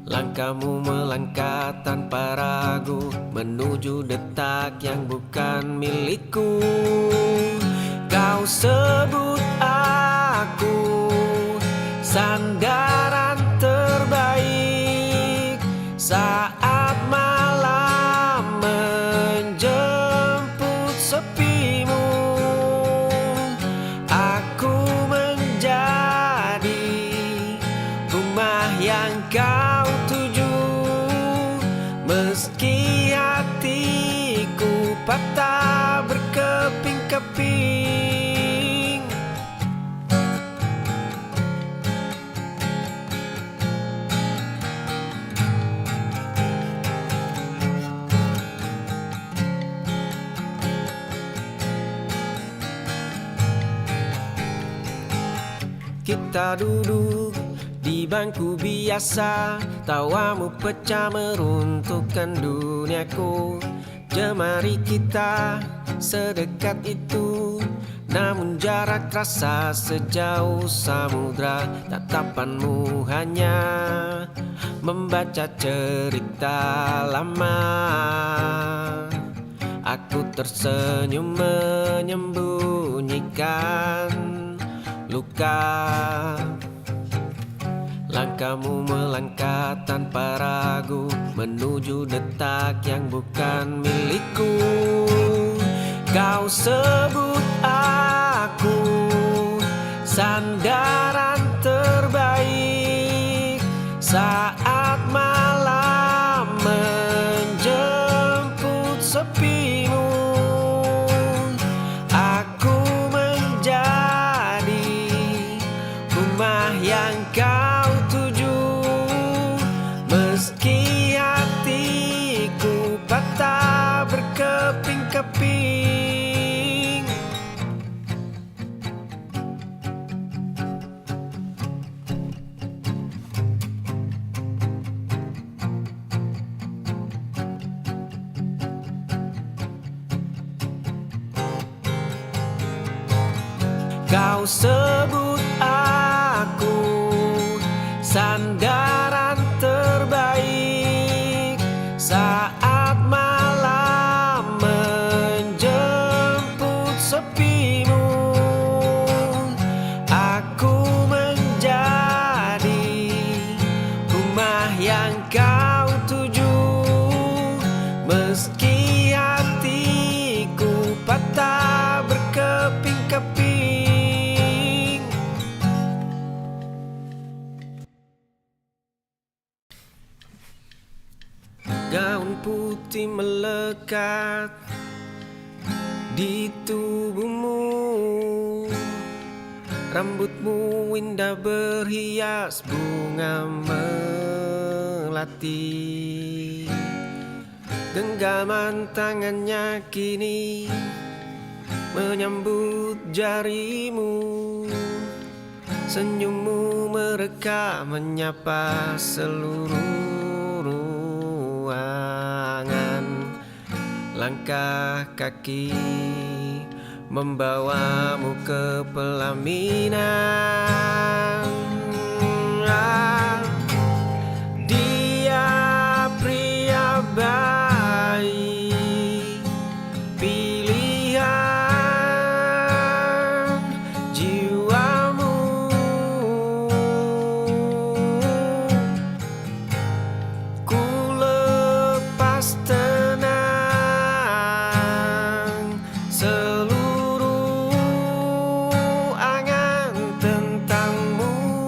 Langkahmu melangkah tanpa ragu menuju detak yang bukan milikku. Kau sebut aku sandaran terbaik saat malam menjemput sepimu. Aku menjadi rumah yang kau tuju, meski hatiku patah berkeping-keping. Kita duduk di bangku biasa, tawamu pecah meruntuhkan duniaku. Jemari kita sedekat itu, namun jarak terasa sejauh samudra. Tatapanmu hanya membaca cerita lama. Aku tersenyum menyembunyikan luka. Langkahmu melangkah tanpa ragu menuju detak yang bukan milikku. Kau sebut aku sandaran terbaik saat malam menjemput sepimu. Aku menjadi rumah yang kau tuju, meski hatiku patah berkeping-keping. Kau sebut aku sandaran terbaik saat malam menjemput sepimu. Aku menjadi rumah yang kau tuju, meski hatiku patah berkeping-keping. Gaun putih melekat di tubuhmu, rambutmu indah berhias bunga melati. Genggaman tangannya kini menyambut jarimu, senyummu mereka menyapa seluruh ruangan. Langkah kaki membawamu ke pelaminan. Dia pria baik, pilihan jiwamu. Ku lepas tenang seluruh angan tentangmu.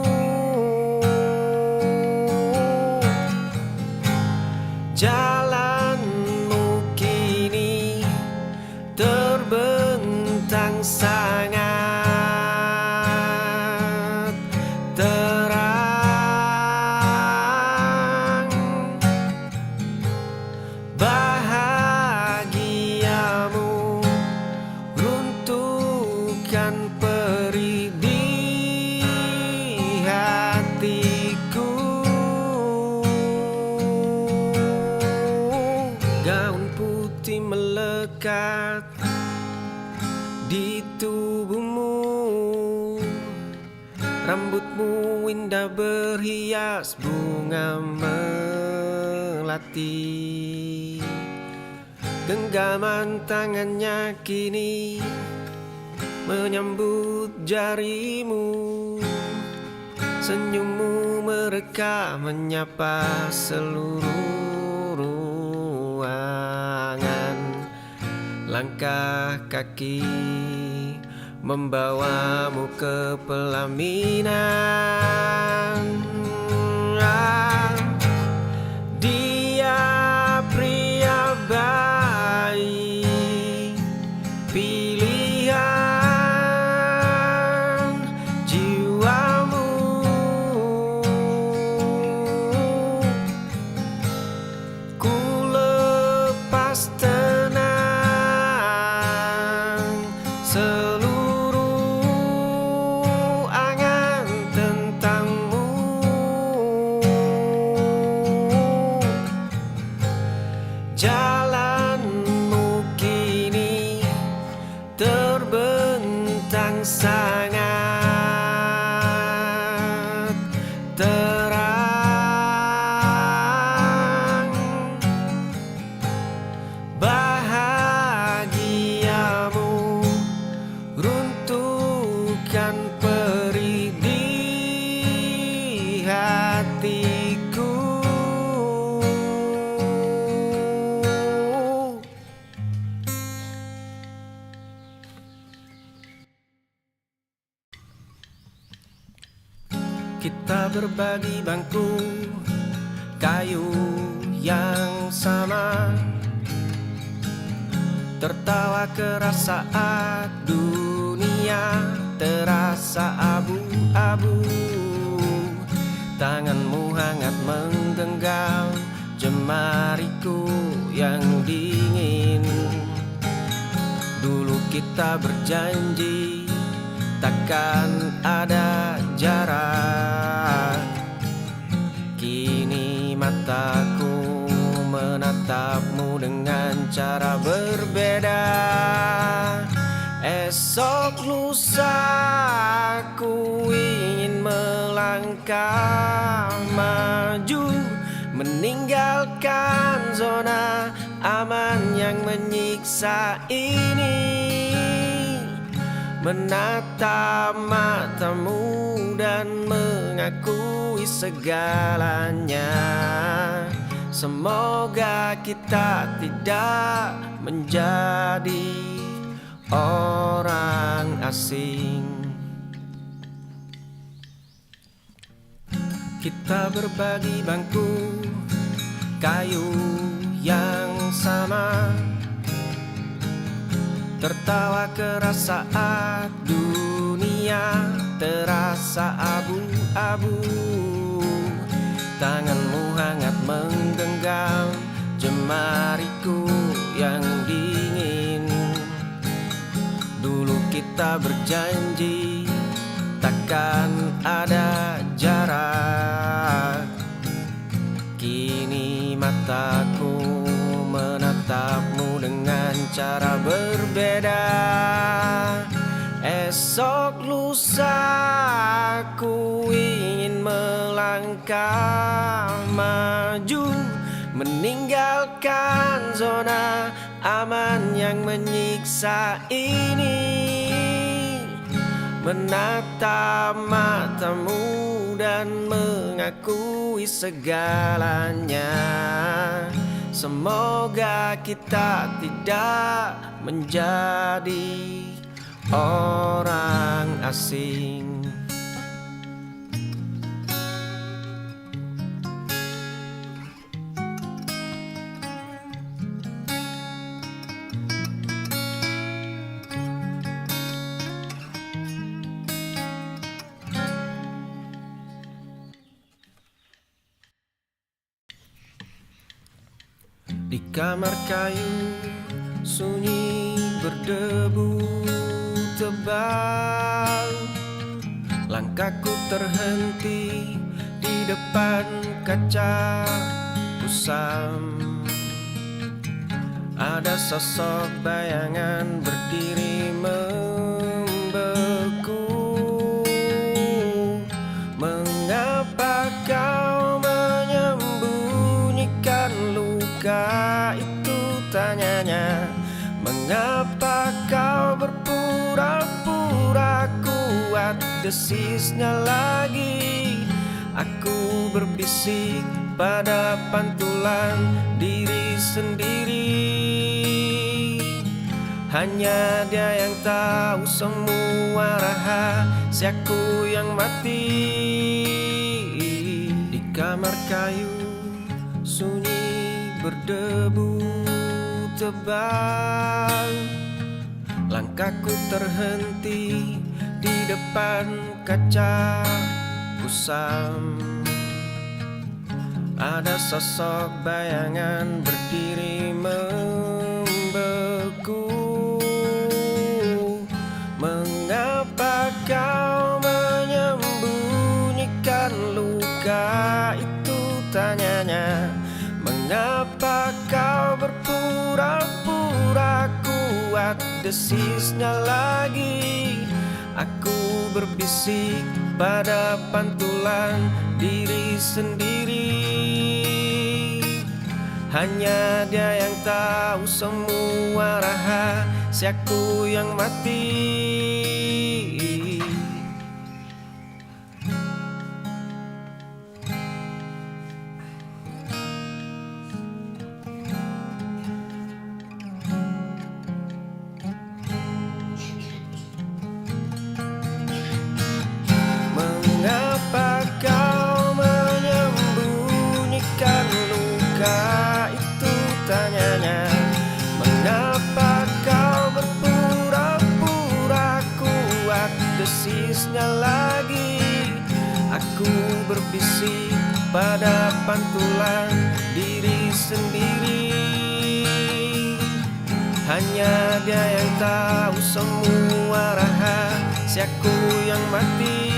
melekat di tubuhmu. Rambutmu indah berhias bunga melati. Genggaman tangannya kini menyambut jarimu. Senyummu mereka menyapa seluruh ruangan. Langkah kaki membawamu ke pelaminan. Dia pria baik, pilihan jiwamu. Ku lepas tenang seluruh angan tentangmu. Jalanmu kini terbentang sangat terang. Bahagiamu runtuhkan perih di hatiku. Kita berbagi bangku kayu yang sama, tertawa keras saat dunia terasa abu-abu. Tanganmu hangat menggenggam jemariku yang dingin. Dulu kita berjanji takkan ada jarak. Kini mataku menatapmu dengan cara berbeda. Esok lusa ku ingin melangkah maju, meninggalkan zona aman yang menyiksa ini. Menatap matamu dan mengakui segalanya. Semoga kita tidak menjadi orang asing. Kita berbagi bangku kayu yang sama, tertawa keras saat dunia terasa abu-abu. Tanganmu hangat menggenggam jemariku yang dingin. Dulu kita berjanji takkan ada jarak. Kini mataku menatapmu dengan cara berbeda. Esok lusa ku ingin melangkah maju, meninggalkan zona aman yang menyiksa ini. Menatap matamu dan mengakui segalanya. Semoga kita tidak menjadi orang asing. Di kamar kayu sunyi berdebu tebal. Langkahku terhenti di depan kaca kusam. Ada sosok bayangan berdiri membeku. Mengapa kau menyembunyikan luka itu, tanyanya. Mengapa kau berpura-pura kuat, desisnya lagi. Aku berbisik pada pantulan diri sendiri. Hanya dia yang tahu semua rahasiaku yang mati. Di kamar kayu sunyi berdebu tebal, langkahku terhenti di depan kaca kusam. Ada sosok bayangan berdiri membeku. Mengapa kau menyembunyikan luka itu, tanyanya. Mengapa kau berpura-pura kuat, desisnya lagi. Aku berbisik pada pantulan diri sendiri. Hanya dia yang tahu semua rahasiaku yang mati. Mengapa kau menyembunyikan luka itu, tanyanya. Mengapa kau berpura-pura kuat, desisnya lagi. Aku berbisik pada pantulan diri sendiri. Hanya dia yang tahu semua rahasiaku yang mati.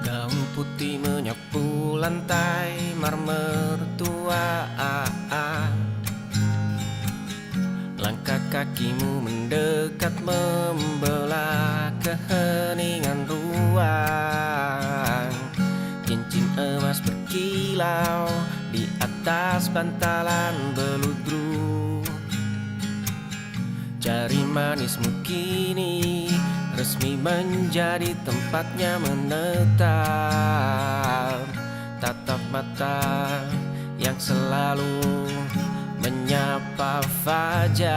Gaun putih menyapu lantai marmer tua. Langkah kakimu mendekat membelah keheningan ruang. Cincin emas berkilau di atas bantalan beludru. Jari manismu kini resmi menjadi tempatnya menetap. Tatap mata yang selalu menyapa fajar.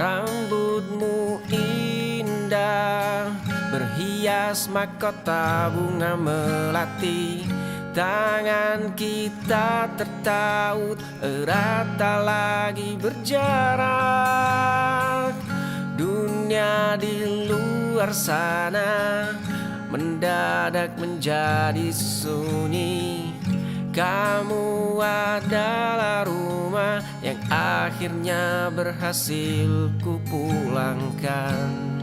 Rambutmu indah berhias mahkota bunga melati. Tangan kita tertaut erat tak lagi berjarak. Dunia di luar sana mendadak menjadi sunyi. Kamu adalah rumah yang akhirnya berhasil kupulangkan.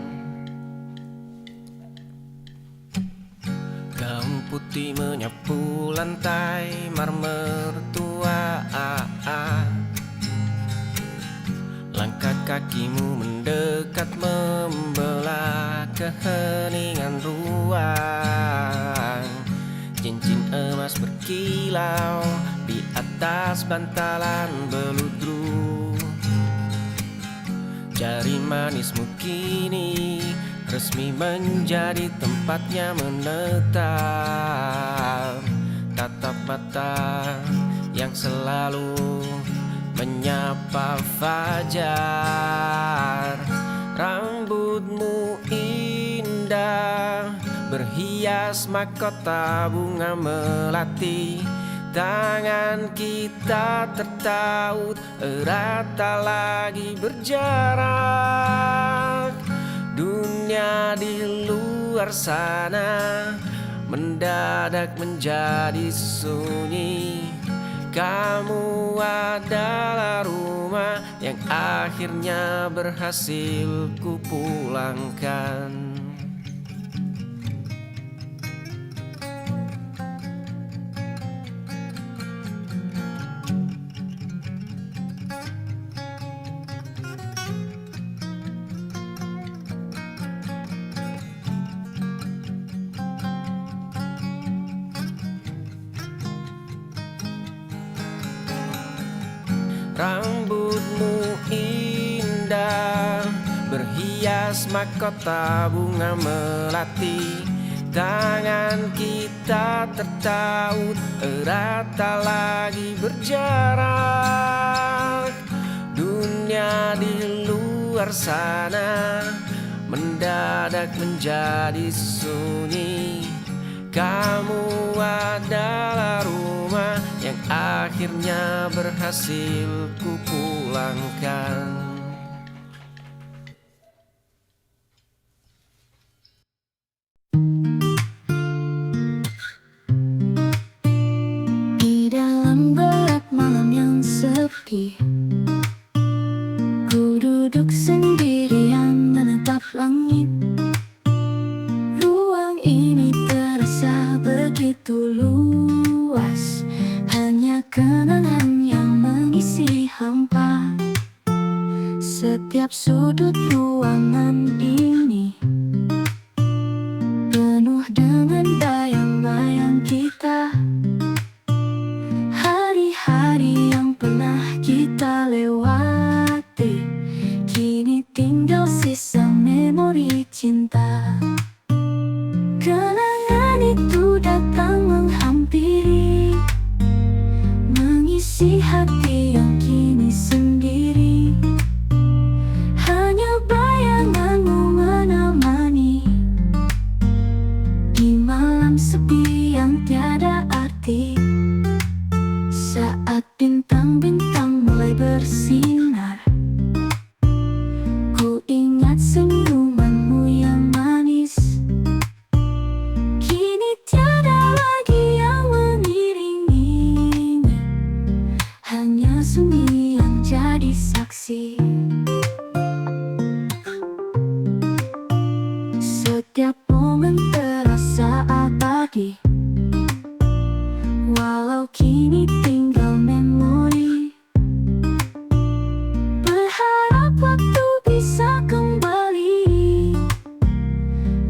Gaun putih menyapu lantai marmer tua. Langkah kakimu mendekat membelah keheningan ruang. Cincin emas berkilau di atas bantalan beludru. Jari manismu kini resmi menjadi tempatnya menetap. Tatap mata yang selalu menyapa fajar. Rambutmu indah berhias mahkota bunga melati. Tangan kita tertaut erat tak lagi berjarak. Dunia di luar sana mendadak menjadi sunyi. Kamu adalah rumah yang akhirnya berhasil kupulangkan. Rambutmu indah, berhias mahkota bunga melati. Tangan kita tertaut erat, tak lagi berjarak. Dunia di luar sana mendadak menjadi sunyi. Kamu adalah rumah yang akhirnya berhasil kupulangkan. Di dalam gelap malam yang sepi, ku duduk sendirian menatap langit. Ruang ini terasa begitu luas, hanya kenangan yang mengisi hampa. Setiap sudut ruangan ini penuh dengan bayang-bayang kita. Hari-hari yang pernah kita lewati kini tinggal sisa memori cinta. Kenangan itu datang menghampiri, mengisi hati yang kini sendiri. Hanya bayanganmu menemani di malam sepi yang tiada arti. Saat bintang-bintang mulai bersinar, ku ingat senyumanmu yang manis. Kini tiada lagi yang mengiringinya, hanya sunyi yang jadi saksi. Setiap momen terasa abadi, walau kini tinggal memori. Berharap waktu bisa kembali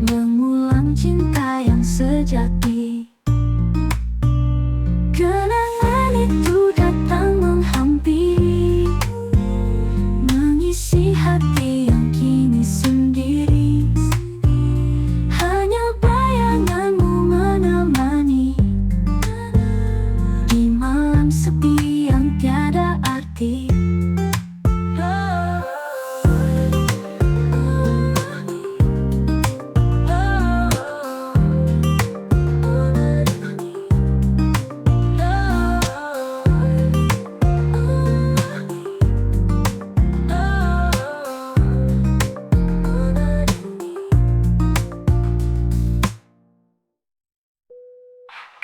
mengulang cinta yang sejati. Kenangan itu datang menghampiri, mengisi hati yang kini sendiri. Hanya bayanganmu menemani di malam sepi yang tiada arti.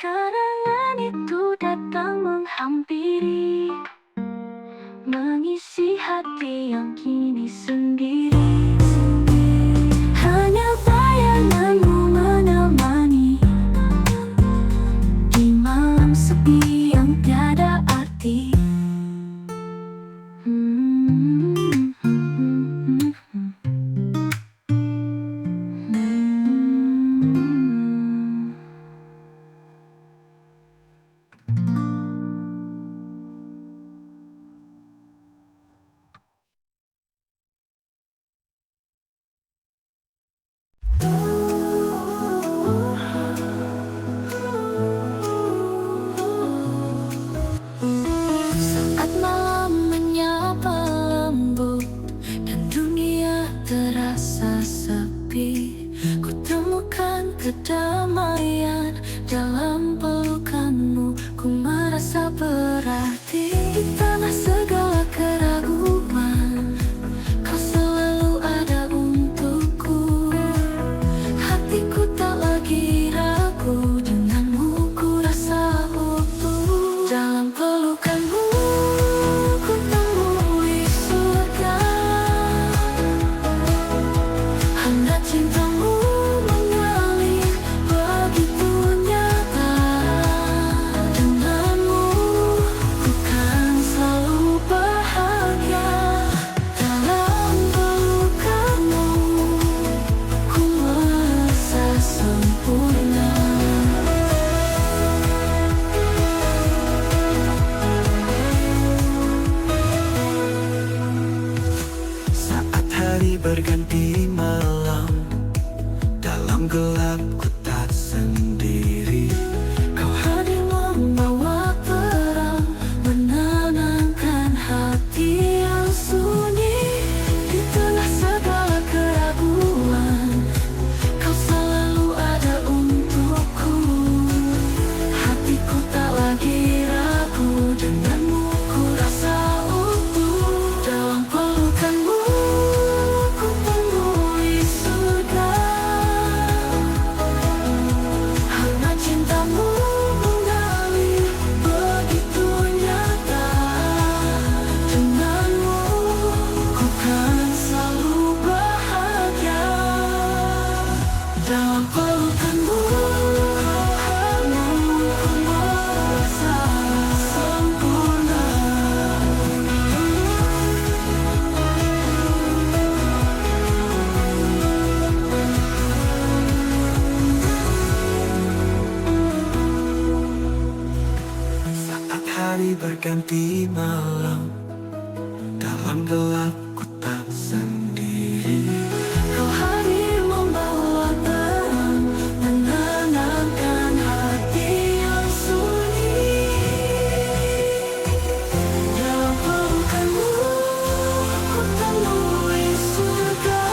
Kenangan itu datang menghampiri, mengisi hati yang kini sendiri. Hanya bayanganmu menemani di malam sepi yang tiada arti. hari berganti malam, dalam gelap ku tak sendiri. Kau hadir membawa terang, menenangkan hati yang sunyi. Dalam pelukanmu ku temui surga.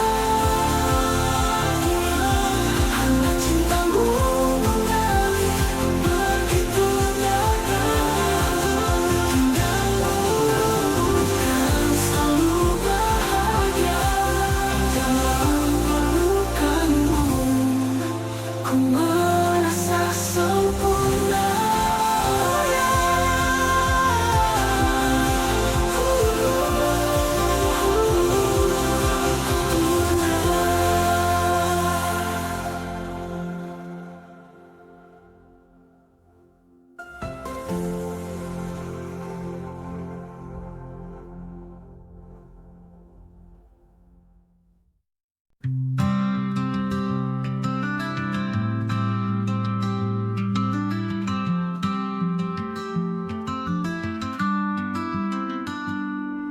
Hangat cintamu mengalir begitu nyata. Tinggalmu bukan selalu bahagia. Dalam pelukanmu ku merasa sempurna.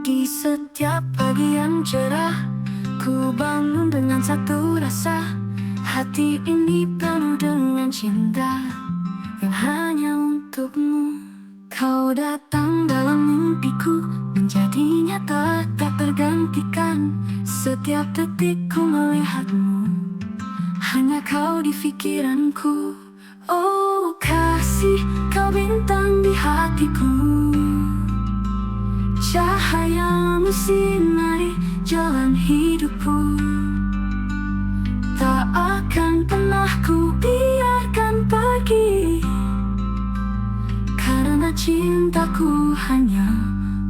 Di setiap pagi yang cerah, ku bangun dengan satu rasa. Hati ini penuh dengan cinta yang hanya untukmu. Kau datang dalam mimpiku, menjadi nyata tak tergantikan. Setiap detik ku melihatmu, hanya kau di pikiranku. Oh kasih, kau bintang di hatiku. Cahayamu sinari jalan hidupku. Tak akan pernah ku biarkan pergi, karena cintaku hanya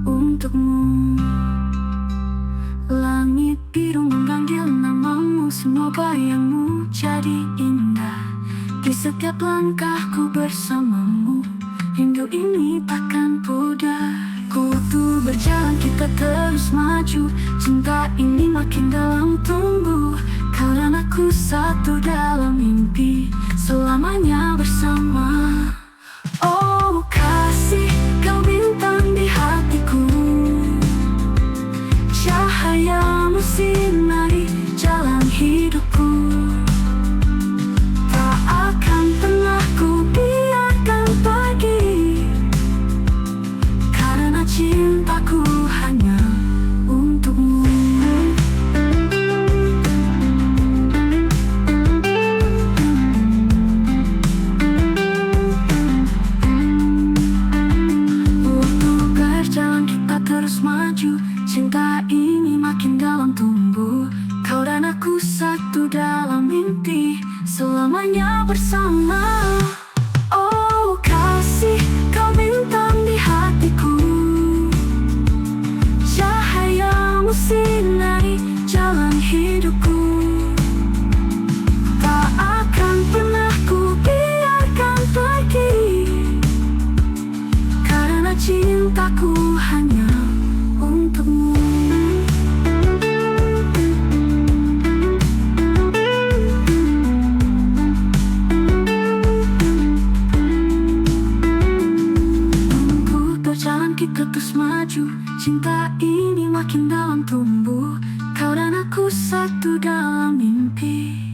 untukmu. Langit biru memanggil namamu, semua bayangmu jadi indah. Di setiap langkahku bersamamu, rindu ini takkan pudar. Ku berjalan, kita terus maju. Cinta ini makin dalam tumbuh, kau dan aku satu dalam mimpi, selamanya bersama. Oh kasih, kau bintang di hatiku. Cahayamu sinari jalan hidupku. Tak akan pernah ku biarkan pergi, karena cintaku hanya untukmu. Waktu berjalan kita terus maju, cinta ini makin dalam tumbuh, kau dan aku satu dalam mimpi, selamanya bersama. Oh kasih, kau bintang di hatiku. Cahayamu sinari jalan hidupku. Tak akan pernah ku biarkan pergi, karena cintaku hanya untukmu. Berjalan kita terus maju, cinta ini makin dalam tumbuh, kau dan aku satu dalam mimpi.